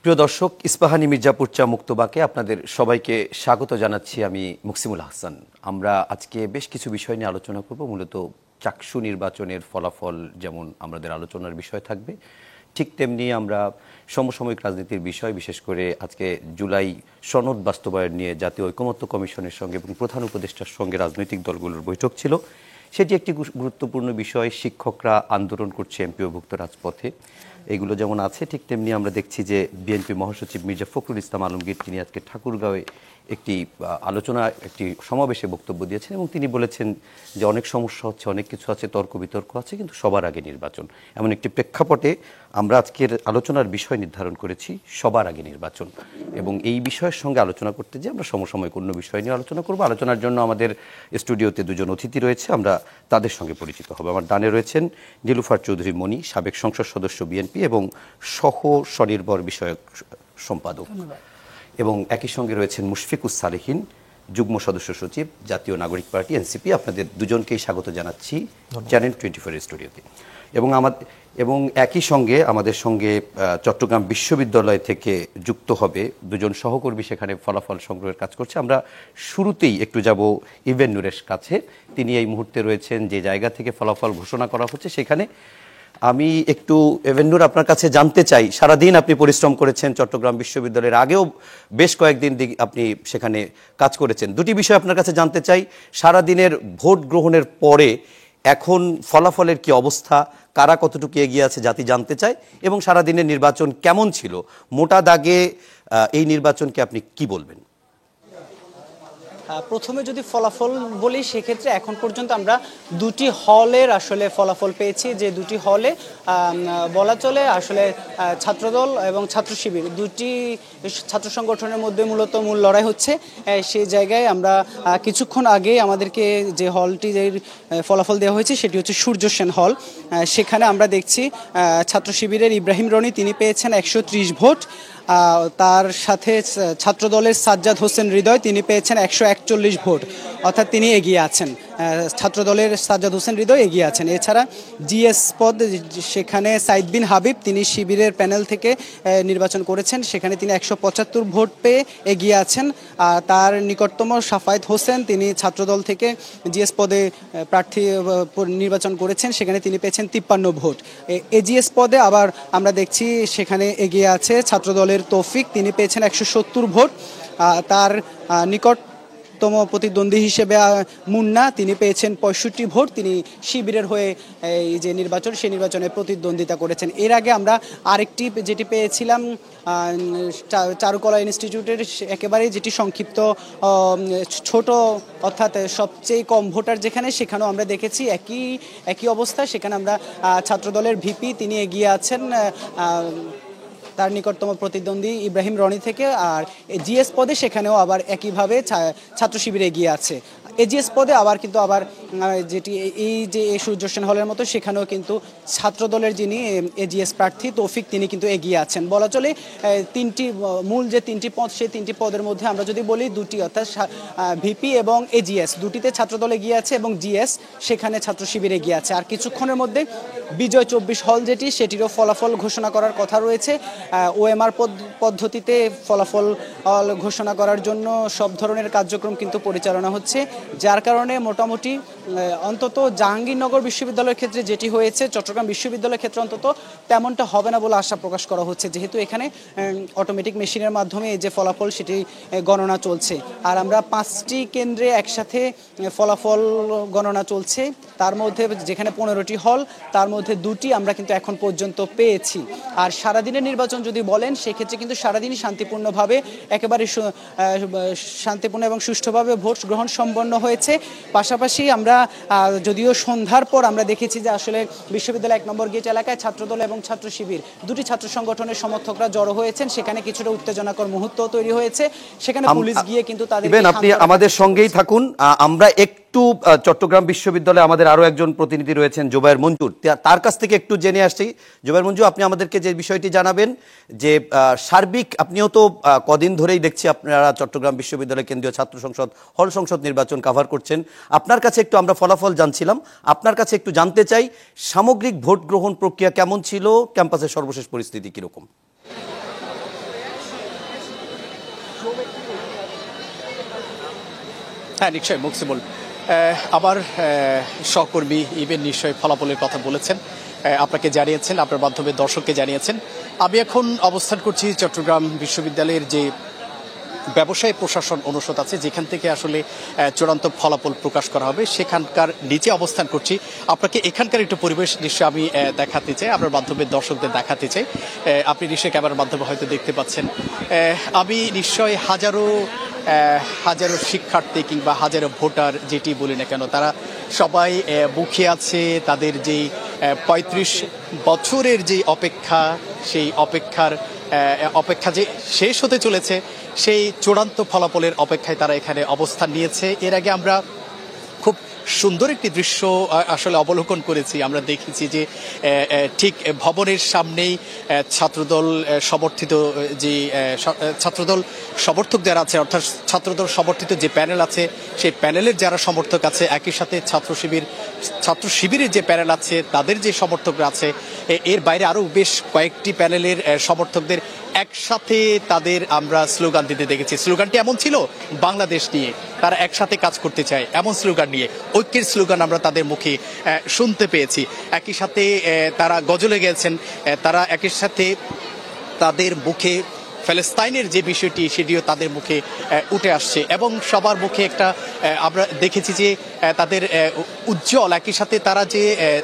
প্রিয় দর্শক, ইস্পাহানি মির্জাপুর চা মুক্তবাকে আপনাদের সবাইকে স্বাগত জানাচ্ছি। আমি মুকসিমুল হাসান। আমরা আজকে বেশ কিছু বিষয় নিয়ে আলোচনা করব। মূলত চাকসু নির্বাচনের ফলাফল যেমন আমাদের আলোচনার বিষয় থাকবে, ঠিক তেমনি আমরা সমসাময়িক রাজনীতির বিষয়, বিশেষ করে আজকে জুলাই সনদ বাস্তবায়ন নিয়ে জাতীয় ঐকমত্য কমিশনের সঙ্গে এবং প্রধান উপদেষ্টার সঙ্গে রাজনৈতিক দলগুলোর বৈঠক ছিল, সেটি একটি গুরুত্বপূর্ণ বিষয়। শিক্ষকরা আন্দোলন করছে এমপিওভুক্ত রাজপথে, এগুলো যেমন আছে, ঠিক তেমনি আমরা দেখছি যে বিএনপি মহাসচিব মির্জা ফখরুল ইসলাম আলমগীর তিনি আজকে ঠাকুরগাঁওয়ে একটি একটি সমাবেশে বক্তব্য দিয়েছেন এবং তিনি বলেছেন যে অনেক সমস্যা হচ্ছে, অনেক কিছু আছে, তর্ক বিতর্ক আছে, কিন্তু সবার আগে নির্বাচন। এমন একটি প্রেক্ষাপটে আমরা আজকের আলোচনার বিষয় নির্ধারণ করেছি সবার আগে নির্বাচন, এবং এই বিষয়ের সঙ্গে আলোচনা করতে যে আমরা সমসাময়িক অন্য বিষয় নিয়ে আলোচনা করব। আলোচনার জন্য আমাদের স্টুডিওতে দুজন অতিথি রয়েছে, আমরা তাদের সঙ্গে পরিচিত হব। আমার ডানে রয়েছেন নীলুফার চৌধুরী মনি, সাবেক সংসদ সদস্য বিএনপি এবং সহ স্বনির্ভর বিষয়ক সম্পাদক, এবং একই সঙ্গে রয়েছেন মুশফিকুস সালেহীন, যুগ্ম সদস্য সচিব, জাতীয় নাগরিক পার্টি এনসিপি। আপনাদের দুজনকেই স্বাগত জানাচ্ছি চ্যানেল 24 স্টুডিওতে। এবং একই সঙ্গে আমাদের সঙ্গে চট্টগ্রাম বিশ্ববিদ্যালয় থেকে যুক্ত হবে দুজন সহকর্মী, সেখানে ফলাফল সংগ্রহের কাজ করছে। আমরা শুরুতেই একটু যাব ইভেন নূরের কাছে। তিনি এই মুহূর্তে রয়েছেন যে জায়গা থেকে ফলাফল ঘোষণা করা হচ্ছে সেখানে। আমি একটু এভেন্নুর আপনার কাছে জানতে চাই, সারাদিন আপনি পরিশ্রম করেছেন চট্টগ্রাম বিশ্ববিদ্যালয়ের, আগেও বেশ কয়েকদিন আপনি সেখানে কাজ করেছেন। দুটি বিষয় আপনার কাছে জানতে চাই। সারাদিনের ভোট গ্রহণের পরে এখন ফলাফলের কি অবস্থা, কারা কতটুকু এগিয়ে আছে জাতি জানতে চায়, এবং সারাদিনের নির্বাচন কেমন ছিল, মোটা দাগে এই নির্বাচনকে আপনি কি বলবেন? প্রথমে যদি ফলাফল বলি, সেক্ষেত্রে এখন পর্যন্ত আমরা দুটি হলের আসলে ফলাফল পেয়েছি, যে দুটি হলে বলা চলে আসলে ছাত্রদল এবং ছাত্র শিবির দুটি ছাত্র সংগঠনের মধ্যে মূলত মূল লড়াই হচ্ছে। সেই জায়গায় আমরা কিছুক্ষণ আগে আমাদেরকে যে হলটির ফলাফল দেওয়া হয়েছে সেটি হচ্ছে সূর্য সেন হল। সেখানে আমরা দেখছি ছাত্র শিবিরের ইব্রাহিম রনি তিনি পেয়েছেন 130 ভোট। তার সাথে ছাত্রদলের সাজ্জাদ হোসেন হৃদয় তিনি পেয়েছেন 141 ভোট, অর্থাৎ তিনি এগিয়ে আছেন। ছাত্রদলের সাজ্জাদ হোসেন হৃদয় এগিয়ে আছেন। এছাড়া জিএস পদ, সেখানে সাইদ বিন হাবিব তিনি শিবিরের প্যানেল থেকে নির্বাচন করেছেন, সেখানে তিনি 175 ভোট পেয়ে এগিয়ে আছেন। তার নিকটতম সাফায়েত হোসেন তিনি ছাত্রদল থেকে জিএস পদে প্রার্থী নির্বাচন করেছেন, সেখানে তিনি পেয়েছেন 53 ভোট। এজিএস পদে আবার আমরা দেখছি সেখানে এগিয়ে আছে ছাত্রদলের তৌফিক, তিনি পেয়েছেন 170 ভোট। তার নিকটতম প্রতিদ্বন্দ্বী হিসেবে মুন্না তিনি পেয়েছেন 65 ভোট। তিনি শিবিরের হয়ে এই যে নির্বাচন, সেই নির্বাচনে প্রতিদ্বন্দ্বিতা করেছেন। এর আগে আমরা আরেকটি যেটি পেয়েছিলাম চারুকলা ইনস্টিটিউটের একেবারেই যেটি সংক্ষিপ্ত ছোট, অর্থাৎ সবচেয়ে কম ভোটার যেখানে, সেখানেও আমরা দেখেছি একই অবস্থা। সেখানে আমরা ছাত্রদলের ভিপি তিনি এগিয়ে আছেন তার নিকটতম প্রতিদ্বন্দ্বী ইব্রাহিম রনি থেকে। আর জিএস পদে সেখানেও আবার একইভাবে ছাত্র শিবির এগিয়ে আছে। এজিএস পদে আবার কিন্তু যেটি এই যে সূর্য সেন হলের মতো, সেখানেও কিন্তু ছাত্রদলের যিনি এজিএস প্রার্থী তৌফিক তিনি কিন্তু এগিয়ে আছেন। বলা চলে মূল যে তিনটি পদ, সেই তিনটি পদের মধ্যে আমরা যদি বলি দুটি, অর্থাৎ ভিপি এবং এজিএস দুটিতে ছাত্রদল এগিয়ে আছে এবং জিএস সেখানে ছাত্র শিবির এগিয়ে আছে। আর কিছুক্ষণের মধ্যে বিজয় 24 হল যেটি, সেটিরও ফলাফল ঘোষণা করার কথা রয়েছে। ওএমআর পদ্ধতিতে ফলাফল ঘোষণা করার জন্য সব ধরনের কার্যক্রম কিন্তু পরিচালনা হচ্ছে, যার কারণে মোটামুটি অন্তত জাহাঙ্গীরনগর বিশ্ববিদ্যালয়ের ক্ষেত্রে যেটি হয়েছে, চট্টগ্রাম বিশ্ববিদ্যালয়ের ক্ষেত্রে অন্তত তেমনটা হবে না বলে আশা প্রকাশ করা হচ্ছে, যেহেতু এখানে অটোমেটিক মেশিনের মাধ্যমে এই যে ফলাফল সেটি গণনা চলছে। আর আমরা 5টি কেন্দ্রে একসাথে ফলাফল গণনা চলছে, তার মধ্যে যেখানে 15টি হল, তার মধ্যে 2টি আমরা কিন্তু এখন পর্যন্ত পেয়েছি। আর সারাদিনের নির্বাচন যদি বলেন, সেক্ষেত্রে কিন্তু সারাদিনই শান্তিপূর্ণভাবে, একেবারে শান্তিপূর্ণ এবং সুষ্ঠুভাবে ভোট গ্রহণ সম্পন্ন হয়েছে। পাশাপাশি আমরা যদিও সন্ধ্যার পর আমরা দেখেছি যে আসলে বিশ্ববিদ্যালয় 1 নম্বর গেট এলাকায় ছাত্রদল এবং ছাত্র শিবির দুটি ছাত্র সংগঠনের সমর্থকরা জড়ো হয়েছেন, সেখানে কিছুটা উত্তেজনাকর মুহূর্ত তৈরি হয়েছে। সেখানে পুলিশ গিয়ে কিন্তু তাদের, আপনি আমাদের সঙ্গেই থাকুন। আমরা একটু চট্টগ্রাম বিশ্ববিদ্যালয়ে আমাদের আরো একজন প্রতিনিধি রয়েছেন জুবায়ের মঞ্জুর, তার কাছ থেকে একটু জেনে আসছি। জুবায়ের মঞ্জুর, আপনি আমাদেরকে যে বিষয়টি জানাবেন যে সার্বিক, আপনিও তো কদিন ধরেই দেখছি আপনারা চট্টগ্রাম বিশ্ববিদ্যালয় কেন্দ্রীয় ছাত্র সংসদ হল সংসদ নির্বাচন কভার করছেন। আপনার কাছে একটু আমরা ফলাফল জানছিলাম, আপনার কাছে একটু জানতে চাই সামগ্রিক ভোট গ্রহণ প্রক্রিয়া কেমন ছিল, ক্যাম্পাসের সর্বশেষ পরিস্থিতি কিরকম? হ্যাঁ, নিশ্চয়ই মুকসিমুল, আমার সহকর্মী ইভেন নিশ্চয়ই ফলাফলের কথা বলেছেন, আপনাকে জানিয়েছেন, আপনার মাধ্যমে দর্শককে জানিয়েছেন। আমি এখন অবস্থান করছি চট্টগ্রাম বিশ্ববিদ্যালয়ের যে ব্যবসায়ী প্রশাসন অনুষদ আছে, যেখান থেকে আসলে চূড়ান্ত ফলাফল প্রকাশ করা হবে, সেখানকার নিচে অবস্থান করছি। আপনাকে এখানকার একটু পরিবেশ নিশ্চয়ই আমি দেখাতে চাই, আপনার মাধ্যমে দর্শকদের দেখাতে চাই। আপনি নিশ্চয়ই ক্যামেরার মাধ্যমে হয়তো দেখতে পাচ্ছেন, আমি নিশ্চয়ই হাজারো শিক্ষার্থী কিংবা হাজারো ভোটার যেটি বলি না কেন, তারা সবাই মুখে আছে তাদের যেই ৩৫ বছরের যে অপেক্ষা, সেই অপেক্ষা যে শেষ হতে চলেছে, সেই চূড়ান্ত ফলাফলের অপেক্ষায় তারা এখানে অবস্থান নিয়েছে। এর আগে আমরা খুব সুন্দর একটি দৃশ্য আসলে অবলোকন করেছি। আমরা দেখেছি যে ঠিক ভবনের সামনেই ছাত্রদল সমর্থিত যে ছাত্রদল সমর্থক যারা আছে, অর্থাৎ ছাত্রদল সমর্থিত যে প্যানেল আছে, সেই প্যানেলের যারা সমর্থক আছে, একই সাথে ছাত্র শিবিরের যে প্যানেল আছে তাদের যে সমর্থকরা আছে, এর বাইরে আরও বেশ কয়েকটি প্যানেলের সমর্থকদের একসাথে তাদের আমরা স্লোগান দিতে দেখেছি। স্লোগানটি এমন ছিল, বাংলাদেশ নিয়ে তারা একসাথে কাজ করতে চায়, এমন স্লোগান নিয়ে ঐক্যের স্লোগান আমরা তাদের মুখে শুনতে পেয়েছি। একই সাথে তারা গজলে গেছেন, তারা একই সাথে তাদের মুখে প্যালেস্তাইনের যে বিষয়টি সেটিও তাদের মুখে উঠে আসছে, এবং সবার মুখে একটা আমরা দেখেছি যে তাদের উজ্জ্বল, একই সাথে তারা যে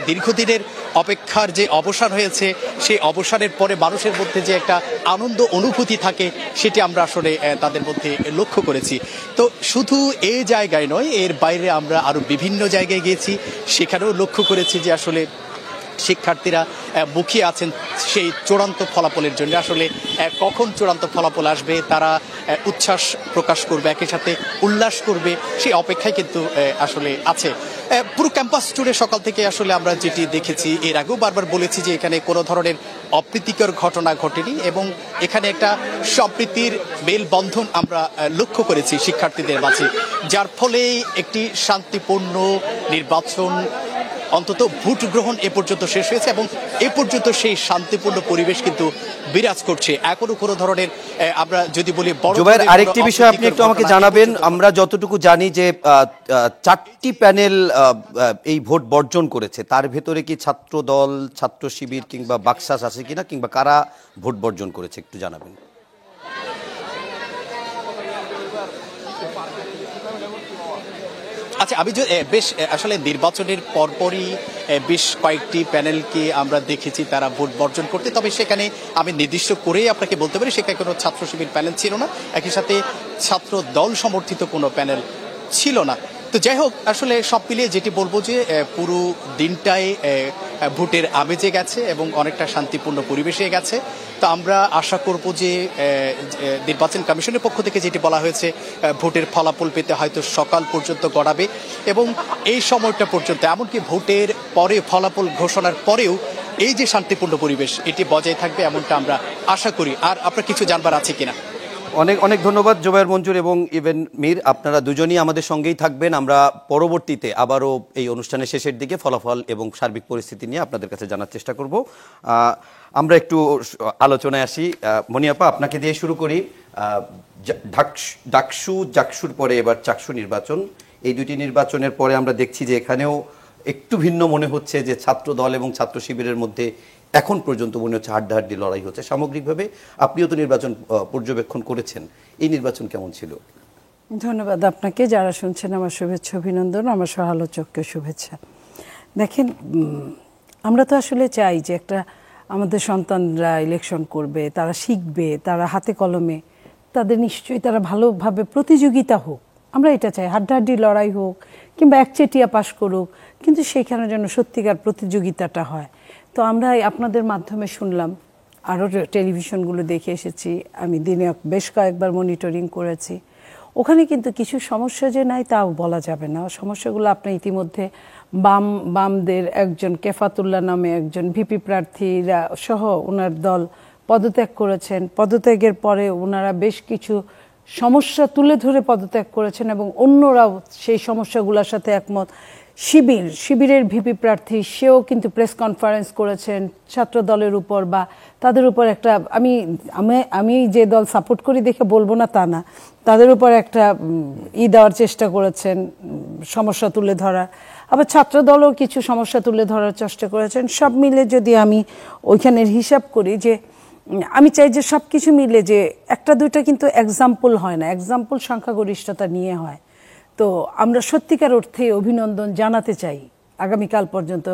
দীর্ঘদিনের অপেক্ষার যে অবসান হয়েছে, সেই অবসানের পরে মানুষের মধ্যে যে একটা আনন্দ অনুভূতি থাকে, সেটি আমরা আসলে তাদের মধ্যে লক্ষ্য করেছি। তো শুধু এই জায়গায় নয়, এর বাইরে আমরা আরও বিভিন্ন জায়গায় গিয়েছি, সেখানেও লক্ষ্য করেছি যে আসলে শিক্ষার্থীরা মুখিয়ে আছেন সেই চূড়ান্ত ফলাফলের জন্য। আসলে কখন চূড়ান্ত ফলাফল আসবে, তারা উচ্ছ্বাস প্রকাশ করবে, একই সাথে উল্লাস করবে, সেই অপেক্ষায় কিন্তু আসলে আছে। পুরো ক্যাম্পাস জুড়ে সকাল থেকে আসলে আমরা যেটি দেখেছি, এর আগেও বারবার বলেছি যে এখানে কোনো ধরনের অপ্রীতিকর ঘটনা ঘটেনি, এবং এখানে একটা সম্প্রীতির মেলবন্ধন আমরা লক্ষ্য করেছি শিক্ষার্থীদের মাঝে, যার ফলে একটি শান্তিপূর্ণ নির্বাচন, অন্তত ভোট গ্রহণ এ পর্যন্ত শেষ হয়েছে, এবং এ পর্যন্ত সেই শান্তিপূর্ণ পরিবেশ কিন্তু বিরাজ করছে। এখনো কোনো ধরনের আমরা যদি বলি জুবায়ের, আরেকটি বিষয় আপনি একটু আমাকে জানাবেন। আমরা যতটুকু জানি যে 4টি প্যানেল এই ভোট বর্জন করেছে, তার ভেতরে কি ছাত্র দল, ছাত্র শিবির কিংবা বাকশাস আছে কিনা, কিংবা কারা ভোট বর্জন করেছে একটু জানাবেন। আচ্ছা, আমি বেশ আসলে নির্বাচনের পরপরই বেশ কয়েকটি প্যানেলকে আমরা দেখেছি তারা ভোট বর্জন করতে, তবে সেখানে আমি নির্দিষ্ট করেই আপনাকে বলতে পারি সেখানে কোনো ছাত্র শিবির প্যানেল ছিল না, একই সাথে ছাত্র দল সমর্থিত কোনো প্যানেল ছিল না। তো যাই হোক, আসলে সব মিলিয়ে যেটি বলবো যে পুরো দিনটাই ভোটের আমেজে গেছে এবং অনেকটা শান্তিপূর্ণ পরিবেশে গেছে। তো আমরা আশা করব যে নির্বাচন কমিশনের পক্ষ থেকে যেটি বলা হয়েছে, ভোটের ফলাফল পেতে হয়তো সকাল পর্যন্ত গড়াবে, এবং এই সময়টা পর্যন্ত, এমনকি ভোটের পরে ফলাফল ঘোষণার পরেও এই যে শান্তিপূর্ণ পরিবেশ, এটি বজায় থাকবে এমনটা আমরা আশা করি। আর আপনার কিছু জানবার আছে কিনা? অনেক অনেক ধন্যবাদ জুবায়ের মঞ্জুর এবং ইভেন মীর, আপনারা দুজনই আমাদের সঙ্গেই থাকবেন। আমরা পরবর্তীতে আবারও এই অনুষ্ঠানের শেষের দিকে ফলাফল এবং সার্বিক পরিস্থিতি নিয়ে আপনাদের কাছে জানার চেষ্টা করব। আমরা একটু আলোচনায় আসি। মনিয়াপা, আপনাকে দিয়ে শুরু করি। জাকসুর পরে এবার চাকসু নির্বাচন, এই দুটি নির্বাচনের পরে আমরা দেখছি যে এখানেও একটু ভিন্ন মনে হচ্ছে, যে ছাত্র দল এবং ছাত্র শিবিরের মধ্যে এখন পর্যন্ত মনে হচ্ছে হাড্ডাহাড্ডি লড়াই হচ্ছে। সামগ্রিকভাবে আপনিও তো নির্বাচন পর্যবেক্ষণ করেছেন, এই নির্বাচন কেমন ছিল? ধন্যবাদ আপনাকে, যারা শুনছেন আমার শুভেচ্ছা অভিনন্দন, আমার সহ আলোচককে শুভেচ্ছা। দেখেন, আমরা তো আসলে চাই যে একটা আমাদের সন্তানরা ইলেকশন করবে, তারা শিখবে, তারা হাতে কলমে, তাদের নিশ্চয়ই তারা ভালোভাবে প্রতিযোগিতা হোক, আমরা এটা চাই। হাড্ডাহাড্ডি লড়াই হোক কিংবা একচেটিয়া পাশ করুক, কিন্তু সেখানে যেন সত্যিকার প্রতিযোগিতাটা হয়। তো আমরা আপনাদের মাধ্যমে শুনলাম, আরও টেলিভিশনগুলো দেখে এসেছি, আমি দিনে বেশ কয়েকবার মনিটরিং করেছি। ওখানে কিন্তু কিছু সমস্যা যে নাই তাও বলা যাবে না। সমস্যাগুলো আপনি ইতিমধ্যে বামদের একজন কেফাতুল্লাহ নামে একজন ভিপি প্রার্থীরা সহ ওনার দল পদত্যাগ করেছেন। পদত্যাগের পরে ওনারা বেশ কিছু সমস্যা তুলে ধরে পদত্যাগ করেছেন এবং অন্যরাও সেই সমস্যাগুলোর সাথে একমত। শিবিরের ভিপি প্রার্থী সেও কিন্তু প্রেস কনফারেন্স করেছেন ছাত্র দলের উপর বা তাদের উপর একটা, আমি যে দল সাপোর্ট করি দেখে বলবো না তা না, তাদের উপর একটা দেওয়ার চেষ্টা করেছেন, সমস্যা তুলে ধরার। আবার ছাত্র দলও কিছু সমস্যা তুলে ধরার চেষ্টা করেছেন। সব মিলে যদি আমি ওইখানের হিসাব করি, যে আমি চাই যে সব কিছু মিলে যে একটা দুইটা কিন্তু এক্সাম্পল হয় না, এক্সাম্পল সংখ্যাগরিষ্ঠতা নিয়ে হয়। তো আমরা সত্যিকার অর্থে অভিনন্দন জানাতে চাই আগামীকাল পর্যন্ত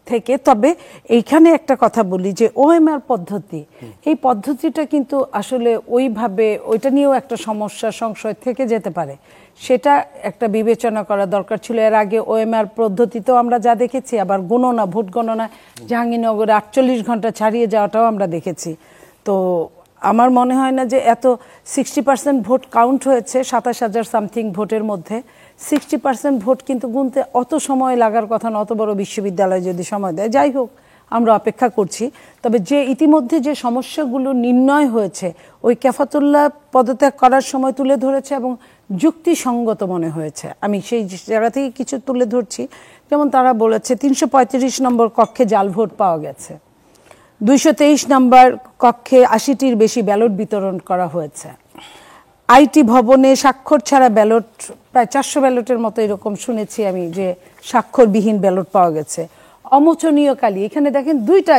থেকে। তবে এইখানে একটা কথা বলি যে ওএমআর পদ্ধতি, এই পদ্ধতিটা কিন্তু আসলে ওইভাবে ওইটা নিয়েও একটা সমস্যা সংশয় থেকে যেতে পারে, সেটা একটা বিবেচনা করা দরকার ছিল। এর আগে ওএমআর পদ্ধতিতেও আমরা যা দেখেছি, আবার গণনা, ভোট গণনা জাহাঙ্গীরনগরে 48 ঘন্টা ছাড়িয়ে যাওয়াটাও আমরা দেখেছি। তো আমার মনে হয় না যে এত 60% ভোট কাউন্ট হয়েছে 27,000 সামথিং ভোটের মধ্যে। 60% ভোট কিন্তু গুনতে অত সময় লাগার কথা না, অত বড় বিশ্ববিদ্যালয় যদি সময় দেয়। যাই হোক, আমরা অপেক্ষা করছি। তবে যে ইতিমধ্যে যে সমস্যাগুলো নির্ণয় হয়েছে, ওই কেফাতুল্লাহ পদত্যাগ করার সময় তুলে ধরেছে এবং যুক্তিসঙ্গত মনে হয়েছে। আমি সেই জায়গা থেকে কিছু তুলে ধরছি। যেমন তারা বলেছে 335 নম্বর কক্ষে জাল ভোট পাওয়া গেছে, 223 নম্বর কক্ষে 80টির বেশি ব্যালট বিতরণ করা হয়েছে, আইটি ভবনে স্বাক্ষর ছাড়া ব্যালট প্রায় 400 ব্যালটের মতো এরকম শুনেছি আমি, যে স্বাক্ষরবিহীন ব্যালট পাওয়া গেছে। অমোচনীয় কালি, এখানে দেখেন দুইটা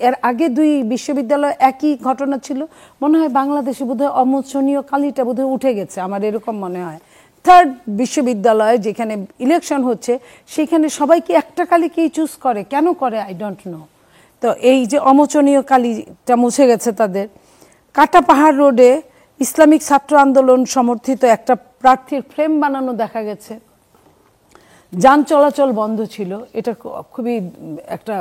এর আগে দুই বিশ্ববিদ্যালয় একই ঘটনা ছিল। মনে হয় বাংলাদেশে বোধহয় অমোচনীয় কালিটা বোধহয় উঠে গেছে, আমার এরকম মনে হয়। থার্ড বিশ্ববিদ্যালয় যেখানে ইলেকশন হচ্ছে, সেখানে সবাইকে একটা কালিকেই চুজ করে, কেন করে আই ডোন্ট নো। তো এই যে অমোচনীয় কালিটা মুছে গেছে তাদের। কাটা পাহাড় রোডে ইসলামিক ছাত্র আন্দোলন সমর্থিত একটা প্রার্থীর ফ্রেম বানানো দেখা গেছে। যান চলাচল বন্ধ ছিল, এটা খুবই একটা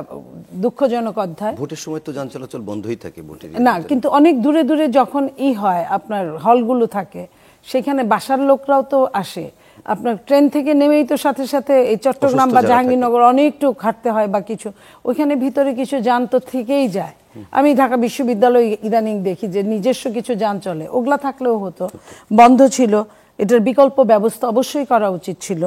দুঃখজনক অধ্যায়। ভোটের সময় তো যান চলাচল বন্ধই থাকে ভোটের না, কিন্তু অনেক দূরে দূরে যখন হয় আপনার হলগুলো থাকে, সেখানে বাসার লোকরাও তো আসে। আপনার ট্রেন থেকে নেমেই তো সাথে সাথে এই চট্টগ্রাম বা জাহাঙ্গীরনগর অনেকটু হাঁটতে হয় বা কিছু, ওইখানে ভিতরে কিছু যান তো থেকেই যায়। আমি ঢাকা বিশ্ববিদ্যালয় ইদানিং দেখি যে নিজস্ব কিছু যান চলে, ওগুলা থাকলেও হতো, বন্ধ ছিল। এটার বিকল্প ব্যবস্থা অবশ্যই করা উচিত ছিল।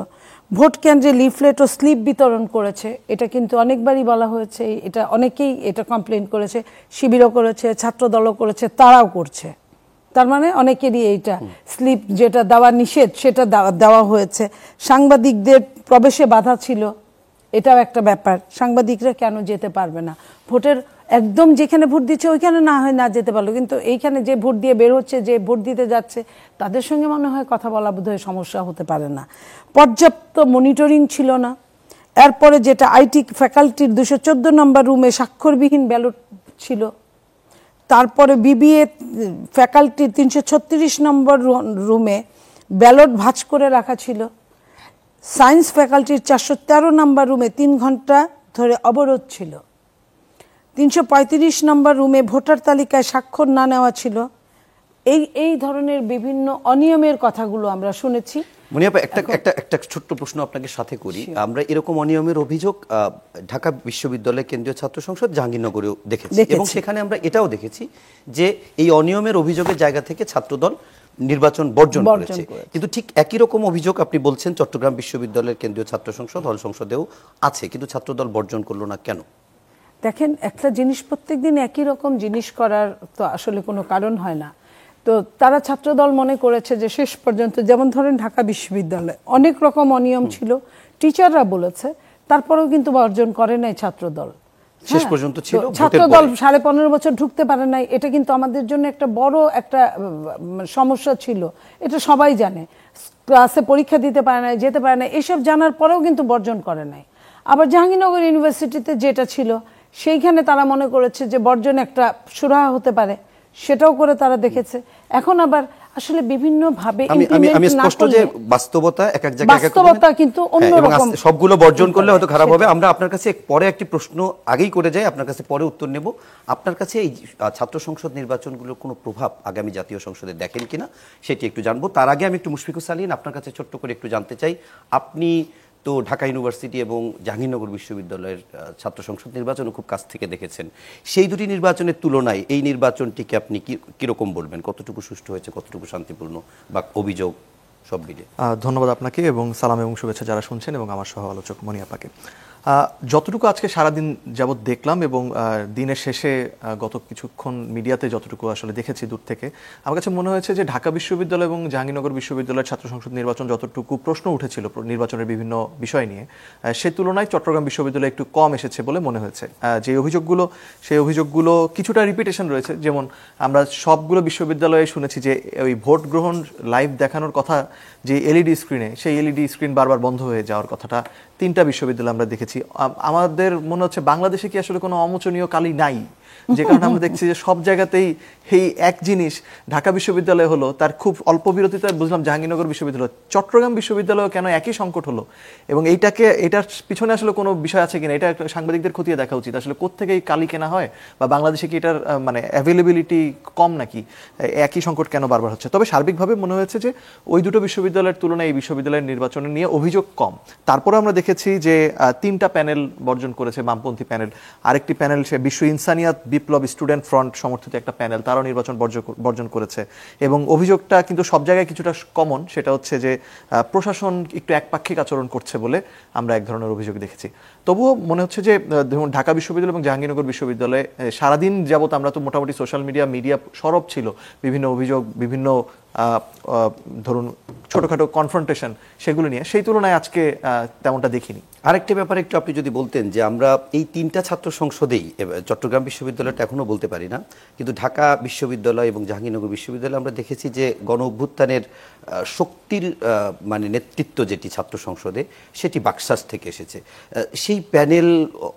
ভোট কেন্দ্রে লিফলেট ও স্লিপ বিতরণ করেছে, এটা কিন্তু অনেকবারই বলা হয়েছে, এটা অনেকেই এটা কমপ্লেন করেছে, শিবিরও করেছে, ছাত্রদলও করেছে, তারাও করছে। তার মানে অনেকেরই এইটা স্লিপ যেটা দেওয়া নিষেধ সেটা দেওয়া হয়েছে। সাংবাদিকদের প্রবেশে বাধা ছিল, এটাও একটা ব্যাপার। সাংবাদিকরা কেন যেতে পারবে না? ভোটের একদম যেখানে ভোট দিচ্ছে ওইখানে না হয় না যেতে পারলো, কিন্তু এইখানে যে ভোট দিয়ে বের হচ্ছে, যে ভোট দিতে যাচ্ছে, তাদের সঙ্গে মনে হয় কথা বলা বোধহয় সমস্যা হতে পারে না। পর্যাপ্ত মনিটরিং ছিল না। এরপরে যেটা আইটি ফ্যাকাল্টির 214 নম্বর রুমে স্বাক্ষরবিহীন ব্যালট ছিল। তারপরে বিবিএ ফ্যাকাল্টির 336 নম্বর রুমে ব্যালট ভাঁজ করে রাখা ছিল। সায়েন্স ফ্যাকাল্টির 413 নম্বর রুমে 3 ঘন্টা ধরে অবরোধ ছিল। 335 নম্বর রুমে ভোটার তালিকায় স্বাক্ষর না নেওয়া ছিল। এই ধরনের বিভিন্ন অনিয়মের কথাগুলো আমরা শুনেছি। মুনিয়াপা, একটা ছোট্ট প্রশ্ন আপনাকে সাথে করি। আমরা এরকম অনিয়মের অভিযোগ ঢাকা বিশ্ববিদ্যালয় কেন্দ্রীয় ছাত্র সংসদ জাহাঙ্গীরনগরেও দেখেছি, এবং সেখানে আমরা এটাও দেখেছি যে এই অনিয়মের অভিযোগের জায়গা থেকে ছাত্রদল নির্বাচন বর্জন করেছে। কিন্তু ঠিক একই রকম অভিযোগ আপনি বলছেন চট্টগ্রাম বিশ্ববিদ্যালয়ের কেন্দ্রীয় ছাত্র সংসদ হল সংসদেও আছে, কিন্তু ছাত্রদল বর্জন করলো না কেন? দেখেন, একটা জিনিস প্রত্যেকদিন একই রকম জিনিস করার তো আসলে কোনো কারণ হয় না। তো তারা ছাত্রদল মনে করেছে যে শেষ পর্যন্ত, যেমন ধরেন ঢাকা বিশ্ববিদ্যালয়ে অনেক রকম অনিয়ম ছিল, টিচাররা বলেছে, তারপরেও কিন্তু বর্জন করে নাই ছাত্রদল। শেষ পর্যন্ত ছিল ছাত্রদল 15.5 বছর ঢুকতে পারে নাই, এটা কিন্তু আমাদের জন্য একটা বড় একটা সমস্যা ছিল, এটা সবাই জানে। ক্লাসে পরীক্ষা দিতে পারে নাই, যেতে পারে নাই, এসব জানার পরেও কিন্তু বর্জন করে নাই। আবার জাহাঙ্গীরনগর ইউনিভার্সিটিতে যেটা ছিল, সেইখানে তারা মনে করেছে যে বর্জন একটা সুরাহা হতে পারে, সেটাও করে তারা দেখেছে। এখন আবার আসলে বিভিন্ন ভাবে আমি স্পষ্ট যে বাস্তবতা এক এক জায়গায় বাস্তবতা কিন্তু অন্যরকম, সবগুলো বর্জন করলে হয়তো খারাপ হবে। আমরা আপনার কাছে পরে একটি প্রশ্ন আগেই করে যাই, আপনার কাছে পরে উত্তর নেব। আপনার কাছে এই ছাত্র সংসদ নির্বাচনগুলোর কোনো প্রভাব আগামী জাতীয় সংসদে দেখেন কিনা সেটি একটু জানবো। তার আগে আমি একটু মুশফিকুর সালিন আপনার কাছে ছোট্ট করে একটু জানতে চাই, আপনি তো ঢাকা ইউনিভার্সিটি এবং জাহাঙ্গীরনগর বিশ্ববিদ্যালয়ের ছাত্র সংসদ নির্বাচনও খুব কাছ থেকে দেখেছেন। সেই দুটি নির্বাচনের তুলনায় এই নির্বাচনটিকে আপনি কিরকম বলবেন? কতটুকু সুষ্ঠু হয়েছে, কতটুকু শান্তিপূর্ণ, বা অভিযোগ সব মিলে? ধন্যবাদ আপনাকে এবং সালাম এবং শুভেচ্ছা যারা শুনছেন এবং আমার সহ আলোচক মনি আপাকে। যতটুকু আজকে সারাদিন যাবৎ দেখলাম এবং দিনের শেষে গত কিছুক্ষণ মিডিয়াতে যতটুকু আসলে দেখেছি দূর থেকে, আমার কাছে মনে হয়েছে যে ঢাকা বিশ্ববিদ্যালয় এবং জাহাঙ্গীরনগর বিশ্ববিদ্যালয়ের ছাত্র সংসদ নির্বাচন যতটুকু প্রশ্ন উঠেছিল নির্বাচনের বিভিন্ন বিষয় নিয়ে, সে তুলনায় চট্টগ্রাম বিশ্ববিদ্যালয় একটু কম এসেছে বলে মনে হয়েছে। সেই অভিযোগগুলো কিছুটা রিপিটেশন রয়েছে। যেমন আমরা সবগুলো বিশ্ববিদ্যালয়ে শুনেছি যে ওই ভোট গ্রহণ লাইভ দেখানোর কথা, যে এলইডি স্ক্রিনে, সেই এলইডি স্ক্রিন বারবার বন্ধ হয়ে যাওয়ার কথাটা 3টা বিশ্ববিদ্যালয় আমরা দেখেছি। আমাদের মনে হচ্ছে বাংলাদেশে কি আসলে কোনো অমোচনীয় কালি নাই, যে কারণে আমরা দেখছি যে সব জায়গাতেই এই এক জিনিস ঢাকা বিশ্ববিদ্যালয় হলো, তার খুব অল্প বিরতিতে বুঝলাম জাহাঙ্গীরনগর বিশ্ববিদ্যালয়, চট্টগ্রাম বিশ্ববিদ্যালয় কেন একই সংকট হলো, এবং এটার পিছনে আসলে কোনো বিষয় আছে কিনা, এটা সাংবাদিকদের খতিয়ে দেখা উচিত। আসলে কোত্থেকে এই কালি কেনা হয়, বা বাংলাদেশে কি এটার মানে অ্যাভেলেবিলিটি কম নাকি, একই সংকট কেন বারবার হচ্ছে? তবে সার্বিকভাবে মনে হয়েছে যে ওই দুটো বিশ্ববিদ্যালয়ের তুলনায় এই বিশ্ববিদ্যালয়ের নির্বাচনে নিয়ে অভিযোগ কম। তারপরে আমরা দেখেছি যে 3টা প্যানেল বর্জন করেছে, বামপন্থী প্যানেল, আরেকটি প্যানেল সে বিশ্ব ইনসানিয়াত বিপ্লব স্টুডেন্ট ফ্রন্ট সমর্থিত একটা প্যানেল, তারাও নির্বাচন বর্জন করেছে। এবং অভিযোগটা কিন্তু সব জায়গায় কিছুটা কমন, সেটা হচ্ছে যে প্রশাসন একটু একপাক্ষিক আচরণ করছে বলে আমরা এক ধরনের অভিযোগ দেখেছি। তবুও মনে হচ্ছে যে ধরুন ঢাকা বিশ্ববিদ্যালয় এবং জাহাঙ্গীরনগর বিশ্ববিদ্যালয়ে সারাদিন যাবত আমরা তো মোটামুটি সোশ্যাল মিডিয়া সরব ছিল, বিভিন্ন অভিযোগ, বিভিন্ন ধরুন ছোটখাটো কনফ্রন্টেশন, সেগুলো নিয়ে, সেই তুলনায় আজকে তেমনটা দেখিনি। আরেকটা ব্যাপারে একটু আপনি যদি বলতেন, যে আমরা এই 3টা ছাত্র সংসদেই, চট্টগ্রাম বিশ্ববিদ্যালয়টা এখনো বলতে পারি না, কিন্তু ঢাকা বিশ্ববিদ্যালয় এবং জাহাঙ্গীরনগর বিশ্ববিদ্যালয় আমরা দেখেছি যে গণ অভ্যুত্থানের শক্তির মানে নেতৃত্ব যেটি ছাত্র সংসদে, সেটি বাকশাস থেকে এসেছে। সেই প্যানেল